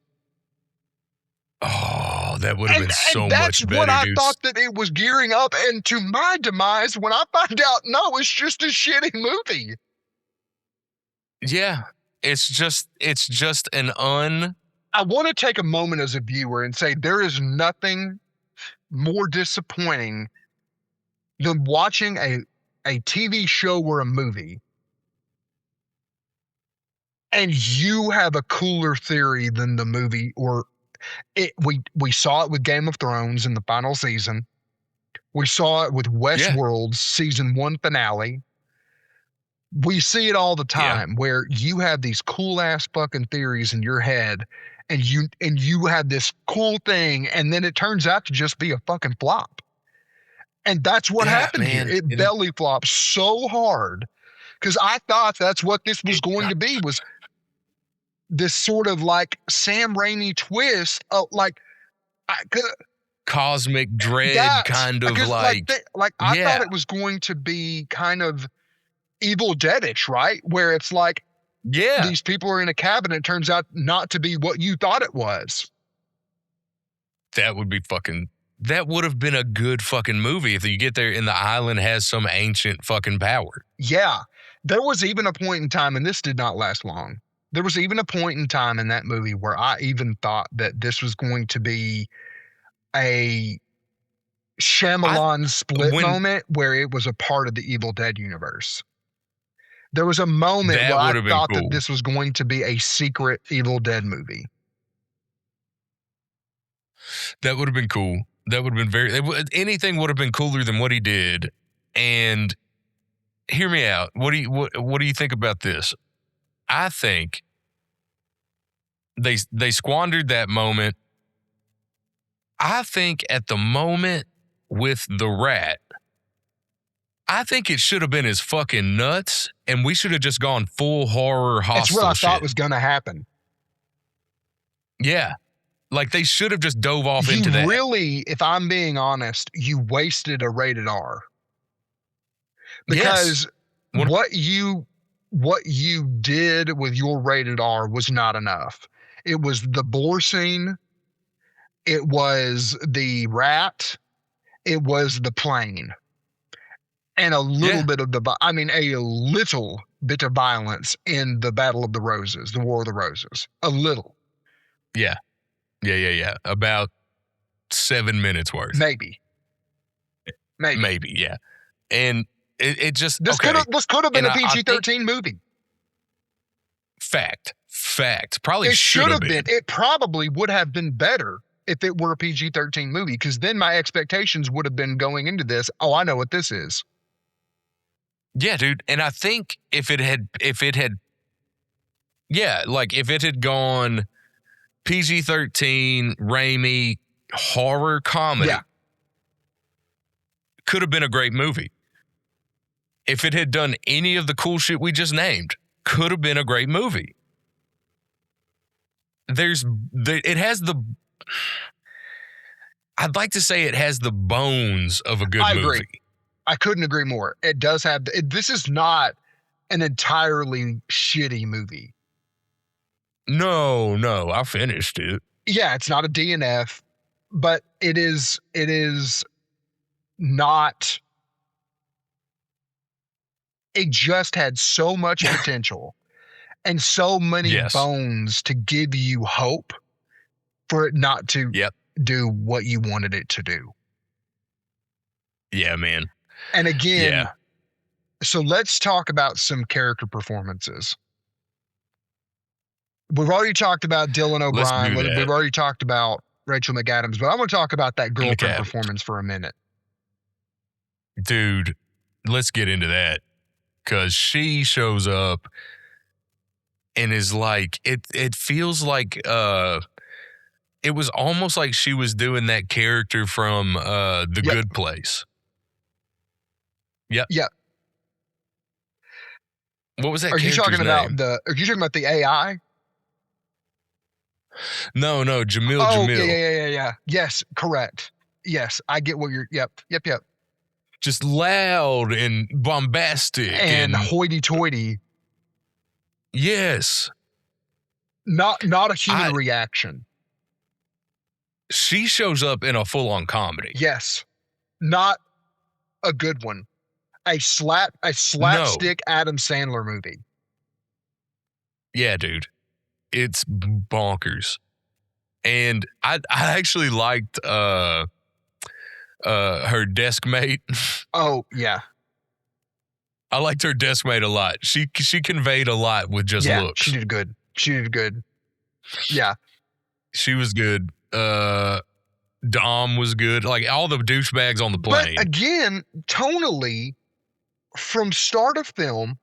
Oh, that would have been so much that's better. What I thought that it was gearing up, and to my demise, when I find out, no, it's just a shitty movie. Yeah, it's just I want to take a moment as a viewer and say there is nothing more disappointing than watching a TV show or a movie and you have a cooler theory than the movie, or we saw it with Game of Thrones in the final season. We saw it with Westworld's season 1 finale. We see it all the time where you have these cool ass fucking theories in your head and you have this cool thing and then it turns out to just be a fucking flop. And that's what happened here. It belly flopped so hard because I thought that's what this was going to be, was this sort of like Sam Raimi twist of like cosmic dread kind of I thought it was going to be kind of Evil Deadish, right? Where it's like, these people are in a cabin and it turns out not to be what you thought it was. That would have been a good fucking movie if you get there and the island has some ancient fucking power. Yeah. There was even a point in time, and this did not last long. There was even a point in time in that movie where I even thought that this was going to be a Shyamalan split moment where it was a part of the Evil Dead universe. There was a moment where I thought that this was going to be a secret Evil Dead movie. That would have been cool. That would have been anything would have been cooler than what he did. And hear me out. What do you think about this? I think they squandered that moment. I think at the moment with the rat, I think it should have been his fucking nuts, and we should have just gone full horror hostile. That's what I thought was going to happen. Yeah. Like they should have just dove off into that. Really, if I'm being honest, you wasted a rated R. Because what you did with your rated R was not enough. It was the boar scene. It was the rat. It was the plane. And a little bit of a little bit of violence in the Battle of the Roses, the War of the Roses. A little. Yeah. About 7 minutes worth. Maybe, yeah. And it just this could have been a PG-13 movie. Fact. Probably it should have been. It probably would have been better if it were a PG-13 movie, because then my expectations would have been going into this. Oh, I know what this is. Yeah, dude. And I think if it had gone PG-13, Raimi, horror comedy, could have been a great movie. If it had done any of the cool shit we just named, could have been a great movie. I'd like to say it has the bones of a good movie. Agree. I couldn't agree more. It does have, this is not an entirely shitty movie. No, I finished it. Yeah, it's not a DNF, but it is not, it just had so much potential and so many bones to give you hope for it not to do what you wanted it to do. Yeah, man. And again, so let's talk about some character performances. We've already talked about Dylan O'Brien. We've already talked about Rachel McAdams, but I want to talk about that girlfriend performance for a minute. Dude, let's get into that. Because she shows up and is like, it feels like, it was almost like she was doing that character from The Good Place. Yep. What was that? Are you talking about the AI? No, Jamil. Yeah. Yes, correct. Yes, I get what you're. Yep. Just loud and bombastic and hoity-toity. Yes. Not a human reaction. She shows up in a full-on comedy. Yes. Not a good one. A slapstick Adam Sandler movie. Yeah, dude. It's bonkers. And I actually liked her desk mate. Oh, yeah. I liked her desk mate a lot. She conveyed a lot with just looks. She did good. Yeah. She was good. Dom was good. Like all the douchebags on the plane. But again, tonally, from start of film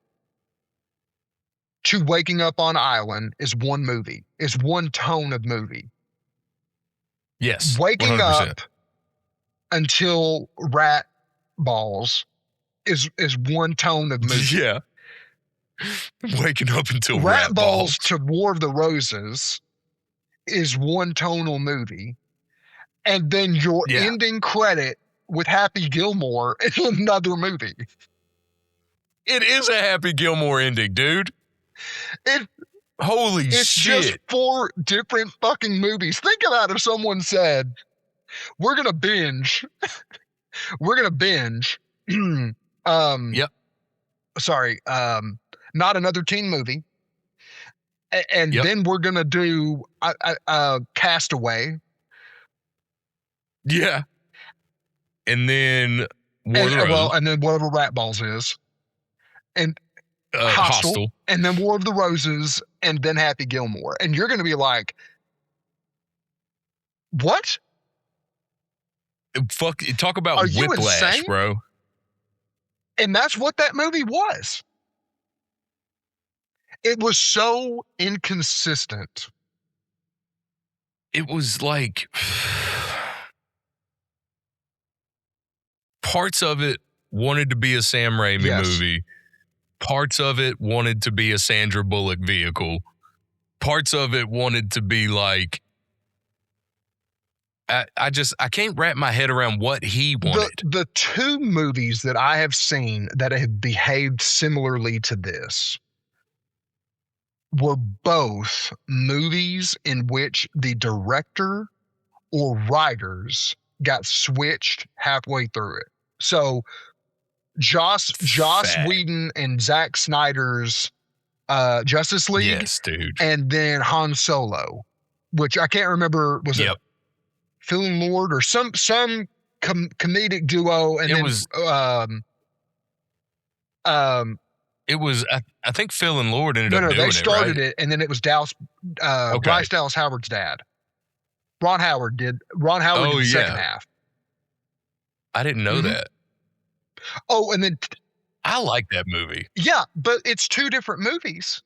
to Waking Up on Island is one movie. Is one tone of movie. Yes. Waking 100%. Up until Rat Balls is one tone of movie. Yeah. Waking up until Rat Balls to War of the Roses is one tonal movie. And then your ending credit with Happy Gilmore is another movie. It is a Happy Gilmore ending, dude. Holy it's shit. Just 4 different fucking movies. Think about if someone said, we're going to binge. We're going to binge. Yep. Sorry. Not another teen movie. And then we're going to do Castaway. Yeah. And then and then whatever Rat Balls is. And Hostel. And then War of the Roses. And then Happy Gilmore. And you're going to be like, what? Fuck, talk about Are you whiplash, insane? bro. And that's what that movie was. It was so inconsistent. It was like parts of it wanted to be a Sam Raimi movie. Parts of it wanted to be a Sandra Bullock vehicle. Parts of it wanted to be like, I can't wrap my head around what he wanted. The 2 movies that I have seen that have behaved similarly to this were both movies in which the director or writers got switched halfway through it. So Joss Whedon and Zack Snyder's Justice League. Yes, dude. And then Han Solo, which I can't remember, was it Phil and Lord or some comedic duo? And it was I think Phil and Lord ended up doing it. No, they started right? it, and then it was Bryce Dallas Howard's dad. Ron Howard did the second half. I didn't know that. Oh, and then I like that movie. Yeah, but it's 2 different movies.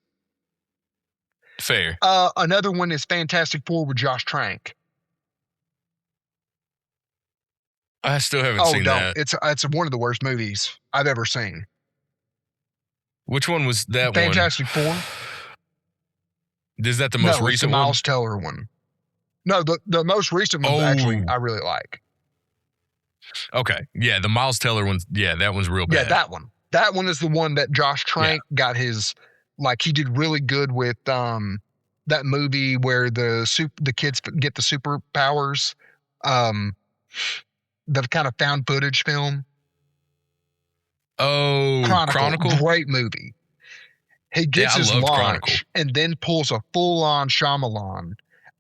Fair. Another one is Fantastic Four with Josh Trank. I still haven't seen that. It's one of the worst movies I've ever seen. Which one was that Fantastic Four? Is that the most recent the one? Miles Teller one. No, the most recent one actually I really like. Okay. Yeah, the Miles Teller one. Yeah, that one's real bad. Yeah, that one. That one is the one that Josh Trank got his, like, he did really good with that movie where the kids get the superpowers. The kind of found footage film. Oh, Chronicle? Great movie. He gets his launch Chronicle. And then pulls a full-on Shyamalan,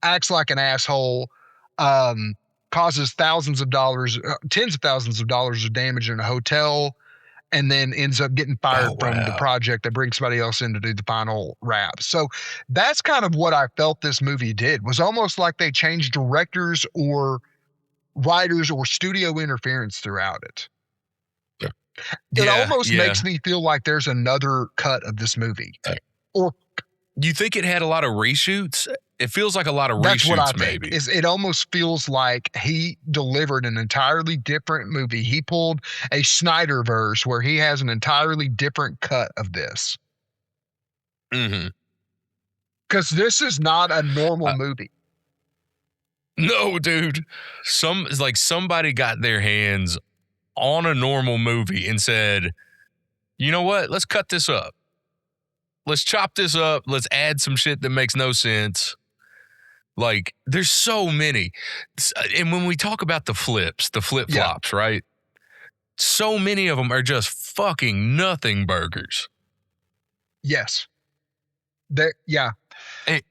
acts like an asshole, causes thousands of dollars, tens of thousands of dollars of damage in a hotel, and then ends up getting fired from the project that brings somebody else in to do the final wrap. So that's kind of what I felt this movie did, was almost like they changed directors or writers or studio interference throughout it. It almost makes me feel like there's another cut of this movie. Or you think it had a lot of reshoots? It feels like a lot of reshoots. That's what I think. It almost feels like he delivered an entirely different movie. He pulled a Snyderverse where he has an entirely different cut of this. Mm-hmm. Because this is not a normal movie. No, dude. Somebody got their hands on a normal movie and said, you know what? Let's cut this up. Let's chop this up. Let's add some shit that makes no sense. Like, there's so many. And when we talk about the flip-flops, right? So many of them are just fucking nothing burgers. Yes. Hey.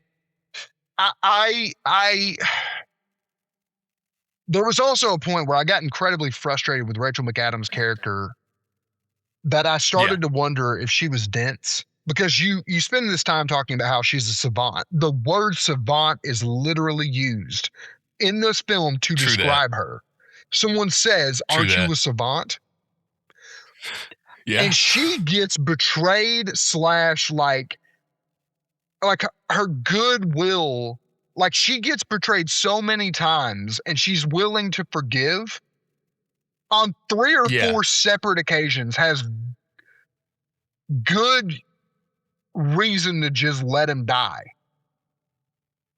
There was also a point where I got incredibly frustrated with Rachel McAdams' character that I started to wonder if she was dense. Because you spend this time talking about how she's a savant. The word savant is literally used in this film to True that. describe her. Someone says, True "Aren't that. you a savant?" Yeah. And she gets betrayed / like her goodwill. Like she gets betrayed so many times, and she's willing to forgive on 3 or Yeah. 4 separate occasions. Has good reason to just let him die.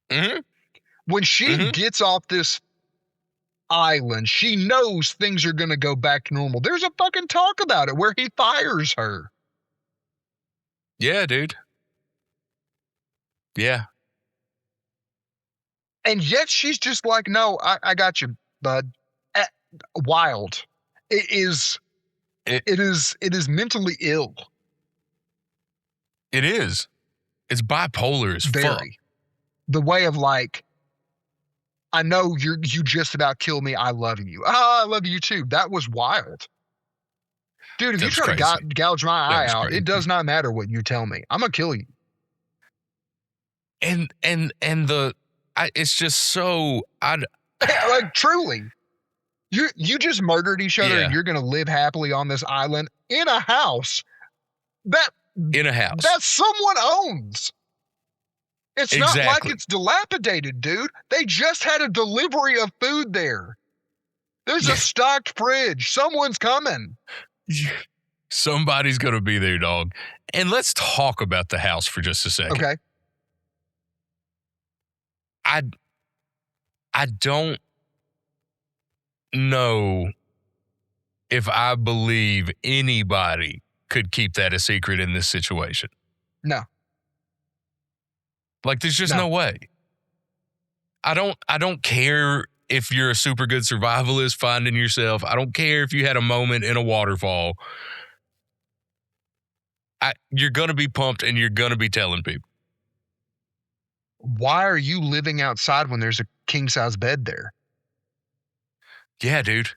Mhm. When she Mhm. gets off this island, she knows things are going to go back to normal. There's a fucking talk about it where he fires her. Yeah, dude. Yeah. And yet she's just like, no, I got you, bud. Wild. It is mentally ill. It is. It's bipolar as fuck. Very. The way of like, I know you just about killed me. I love you. I love you too. That was wild. Dude, if That you was try to crazy. gouge my eye was out, crazy. it does not matter what you tell me. I'm going to kill you. And it's just so Like truly. You just murdered each other Yeah. and you're going to live happily on this island in a house that in a house. someone owns. It's not like Exactly. it's dilapidated, dude. They just had a delivery of food there. There's a stocked fridge. Someone's coming. Somebody's gonna be there, dog. And let's talk about the house for just a second. Okay. I don't know if I believe anybody could keep that a secret in this situation. No. Like there's just no way. I don't care if you're a super good survivalist finding yourself. I don't care if you had a moment in a waterfall. You're going to be pumped and you're going to be telling people. Why are you living outside when there's a king-size bed there? Yeah, dude.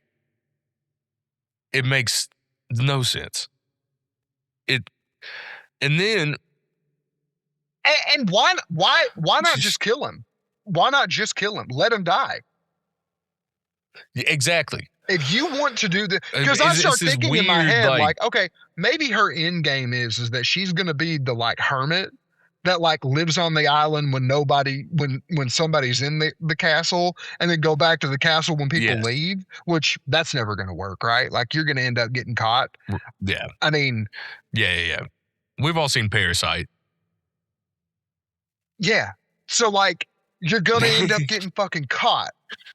It makes no sense. And then And why not just kill him? Why not just kill him? Let him die. Exactly. If you want to do the, because I It's start this thinking in my weird, head, like- like, okay, maybe her end game is that she's gonna be the like hermit that like lives on the island when somebody's in the castle, and then go back to the castle when people Yes. leave, which that's never gonna work, right? Like you're gonna end up getting caught. Yeah. I mean, Yeah. We've all seen Parasite. yeah. So like you're gonna end up getting fucking caught.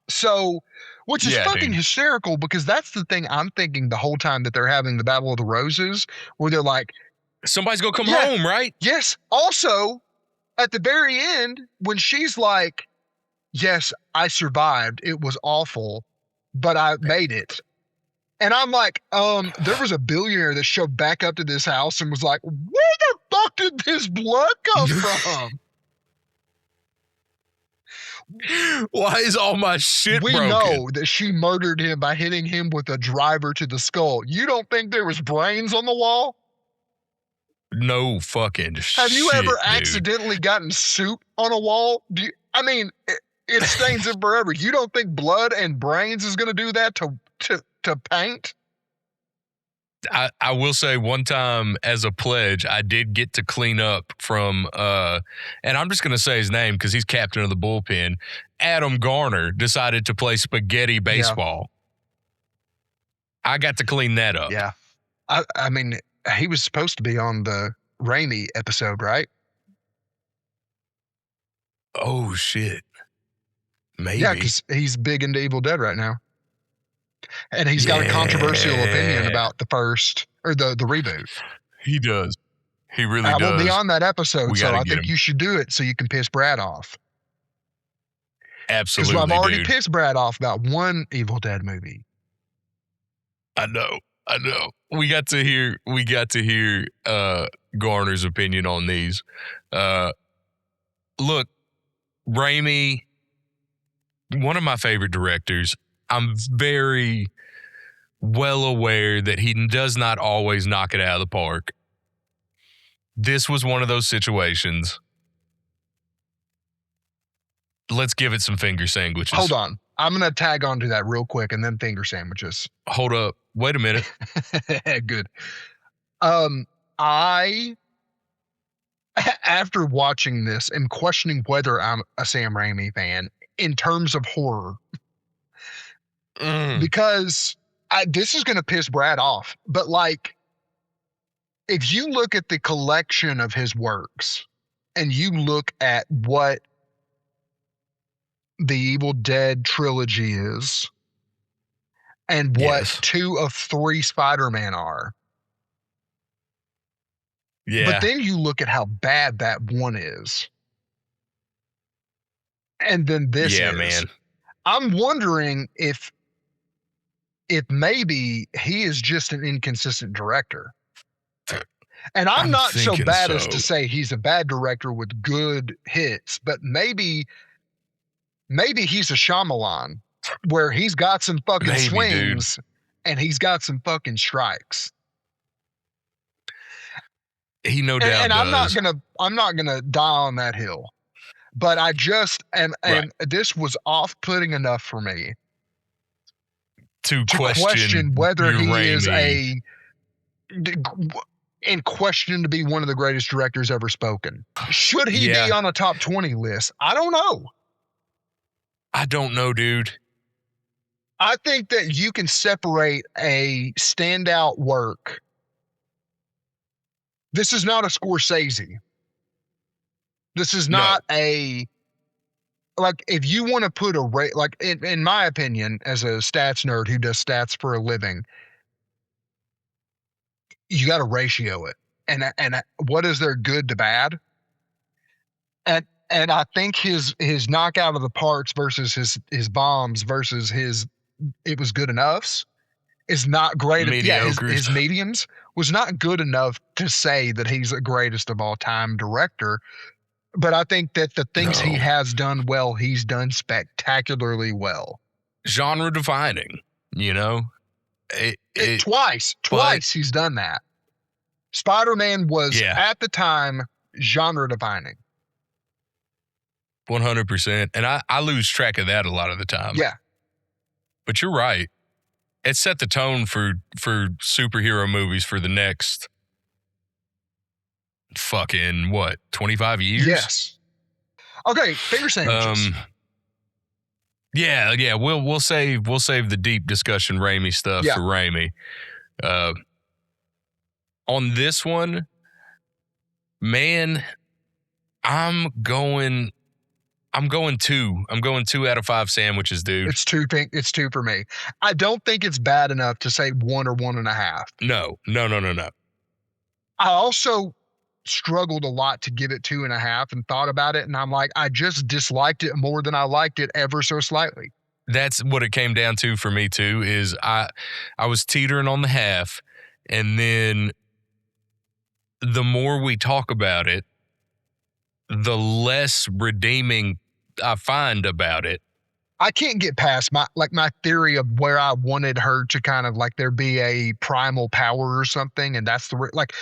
So, which is Yeah, fucking dude. hysterical, because that's the thing I'm thinking the whole time that they're having the Battle of the Roses, where they're like, Somebody's going to come Yeah. home, right? yes. Also, at the very end, when she's like, yes, I survived. It was awful, but I made it. And I'm like, there was a billionaire that showed back up to this house and was like, where the fuck did this blood come from? Why is all my shit We broken? know that she murdered him by hitting him with a driver to the skull. You don't think there was brains on the wall? No fucking shit. Have you ever dude. accidentally gotten soup on a wall? It stains it forever. You don't think blood and brains is going to do that to paint? I will say one time as a pledge, I did get to clean up from, and I'm just going to say his name because he's captain of the bullpen. Adam Garner decided to play spaghetti baseball. I got to clean that up. Yeah. I mean, he was supposed to be on the Raimi episode, right? Oh, shit. Maybe. Yeah, because he's big into Evil Dead right now. And he's got a controversial opinion Yeah. about the first, or the reboot. He does. He really I does. will be on that episode, We so gotta I get think him. you should do it so you can piss Brad off. Because Absolutely, I've already dude. pissed Brad off about one Evil Dead movie. I know. We got to hear Garner's opinion on these. Look, Raimi, one of my favorite directors. I'm very well aware that he does not always knock it out of the park. This was one of those situations. Let's give it some finger sandwiches. Hold on. I'm going to tag onto that real quick and then finger sandwiches. Hold up. Wait a minute. Good. I, after watching this, am questioning whether I'm a Sam Raimi fan in terms of horror. Because this is going to piss Brad off. But like, if you look at the collection of his works and you look at what the Evil Dead trilogy is and what 2 of 3 Spider-Man are. Yeah. But then you look at how bad that one is. And then this is. Man. I'm wondering if maybe he is just an inconsistent director. And I'm not so bad as to say he's a bad director with good hits, but maybe he's a Shyamalan where he's got some fucking swings and he's got some fucking strikes. He no doubt and does. I'm not gonna die on that hill. But I just and this was off-putting enough for me to question whether he Raimi is in question to be one of the greatest directors ever spoken. Should he be on a top 20 list? I don't know. I don't know, dude. I think that you can separate a standout work. This is not a Scorsese. This is not like, if you want to put like, in my opinion, as a stats nerd who does stats for a living, you got to ratio it. And what is their good to bad? And I think his knockout of the parks versus his bombs versus his it was good enoughs is not great. His mediums was not good enough to say that he's the greatest of all time director. But I think that the things he has done well, he's done spectacularly well. Genre defining, you know? Twice he's done that. Spider-Man was at the time genre defining. 100%. And I lose track of that a lot of the time. Yeah. But you're right. It set the tone for superhero movies for the next fucking 25 years? Yes. Okay, finger sandwiches. Yeah. We'll save the deep discussion Raimi stuff for Raimi. On this one, man, I'm going 2. I'm going 2 out of 5 sandwiches, dude. It's 2 for me. I don't think it's bad enough to say 1 or 1.5. No. I also struggled a lot to give it 2.5 and thought about it, and I'm like, I just disliked it more than I liked it ever so slightly. That's what it came down to for me too, is I was teetering on the half, and then the more we talk about it, the less redeeming I find about it. I can't get past my theory of where I wanted her to kind of like there be a primal power or something, and that's like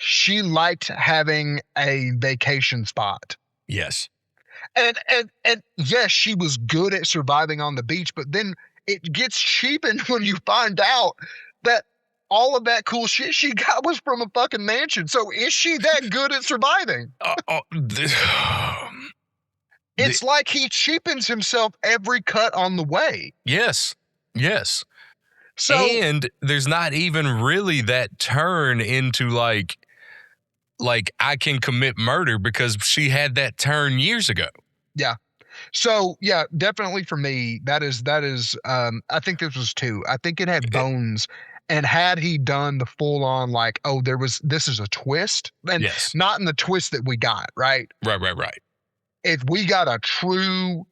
she liked having a vacation spot. Yes. And yes, she was good at surviving on the beach, but then it gets cheapened when you find out that all of that cool shit she got was from a fucking mansion. So is she that good at surviving? It's like he cheapens himself every cut on the way. Yes. So, and there's not even really that turn into like I can commit murder, because she had that turn years ago. Yeah. So yeah, definitely for me, that is I think this was 2. I think it had bones. And had he done the full on like, this is a twist, and not in the twist that we got, right? Right. If we got a true,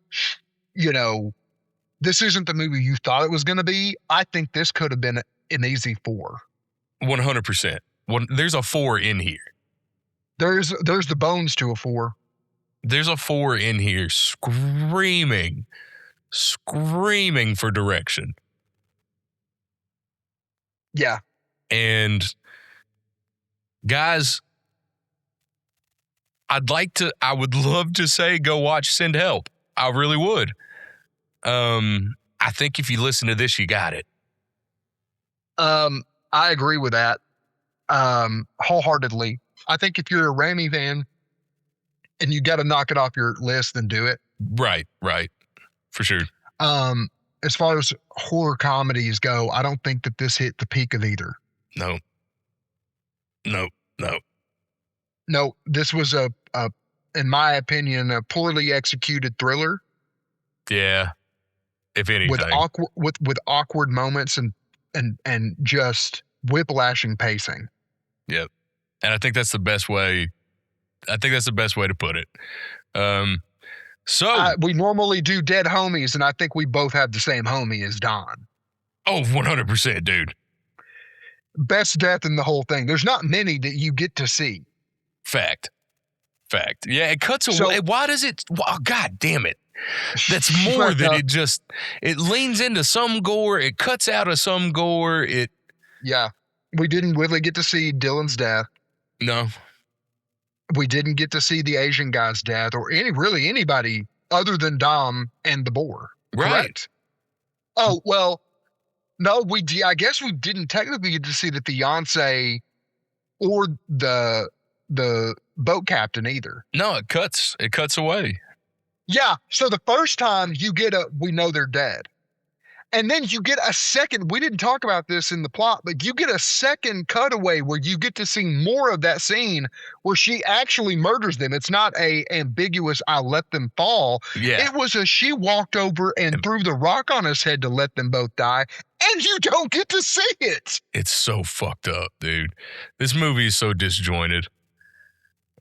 this isn't the movie you thought it was going to be, I think this could have been an easy 4. 100%. There's a 4 in here. There's the bones to a 4. There's a 4 in here screaming for direction. Yeah. And guys, I would love to say go watch Send Help. I really would. I think if you listen to this, you got it. I agree with that wholeheartedly. I think if you're a Raimi fan and you got to knock it off your list, then do it. Right. For sure. As far as horror comedies go, I don't think that this hit the peak of either. No, this was a in my opinion, a poorly executed thriller. Yeah. If anything. With awkward moments and just whiplashing pacing. Yep. And I think that's the best way. To put it. So we normally do dead homies, and I think we both have the same homie as Don. Oh, 100%, dude. Best death in the whole thing. There's not many that you get to see. Fact. Yeah, it cuts away. Why does it? Oh, God damn it. That's more than it leans into some gore. It cuts out of some gore. Yeah. We didn't really get to see Dylan's death. No. We didn't get to see the Asian guy's death or anybody other than Dom and the boar. Right. Correct? Oh, well, no, I guess we didn't technically get to see the fiance or the boat captain either. No, it cuts away. Yeah. So the first time we know they're dead. And then you get a second, we didn't talk about this in the plot, but you get a second cutaway where you get to see more of that scene where she actually murders them. It's not a ambiguous, I let them fall. Yeah. It was she walked over and threw the rock on his head to let them both die. And you don't get to see it. It's so fucked up, dude. This movie is so disjointed.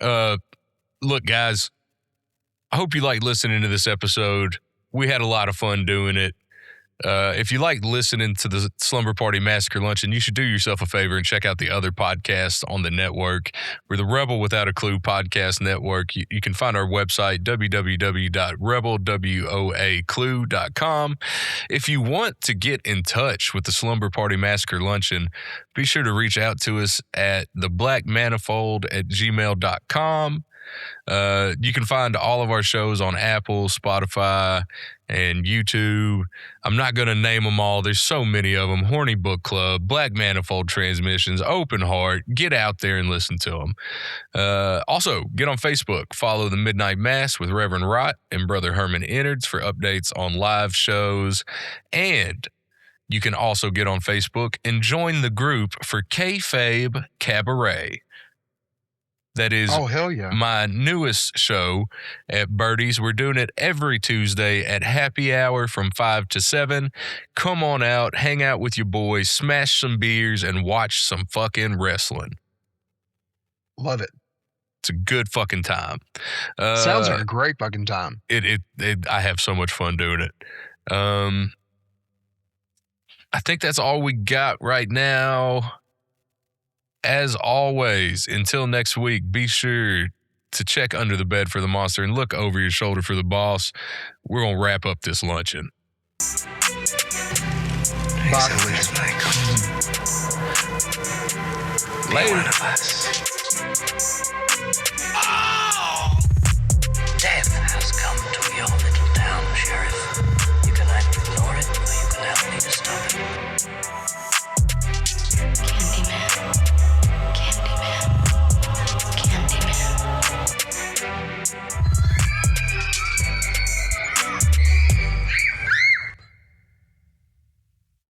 Look, guys, I hope you like listening to this episode. We had a lot of fun doing it. If you like listening to the Slumber Party Massacre Luncheon, you should do yourself a favor and check out the other podcasts on the network. We're the Rebel Without a Clue podcast network. You can find our website, www.rebelwoaclue.com. If you want to get in touch with the Slumber Party Massacre Luncheon, be sure to reach out to us at theblackmanifold@gmail.com. You can find all of our shows on Apple, Spotify, and YouTube. I'm not going to name them all. There's so many of them. Horny Book Club, Black Manifold Transmissions, Open Heart. Get out there and listen to them. Also, get on Facebook. Follow the Midnight Mass with Reverend Rott and Brother Herman Innards for updates on live shows. And you can also get on Facebook and join the group for Kayfabe Cabaret. That is hell yeah. My newest show at Birdie's. We're doing it every Tuesday at happy hour from 5 to 7. Come on out, hang out with your boys, smash some beers, and watch some fucking wrestling. Love it. It's a good fucking time. Sounds like a great fucking time. I have so much fun doing it. I think that's all we got right now. As always, until next week, be sure to check under the bed for the monster and look over your shoulder for the boss. We're going to wrap up this luncheon. Bye. Later. Be one of us.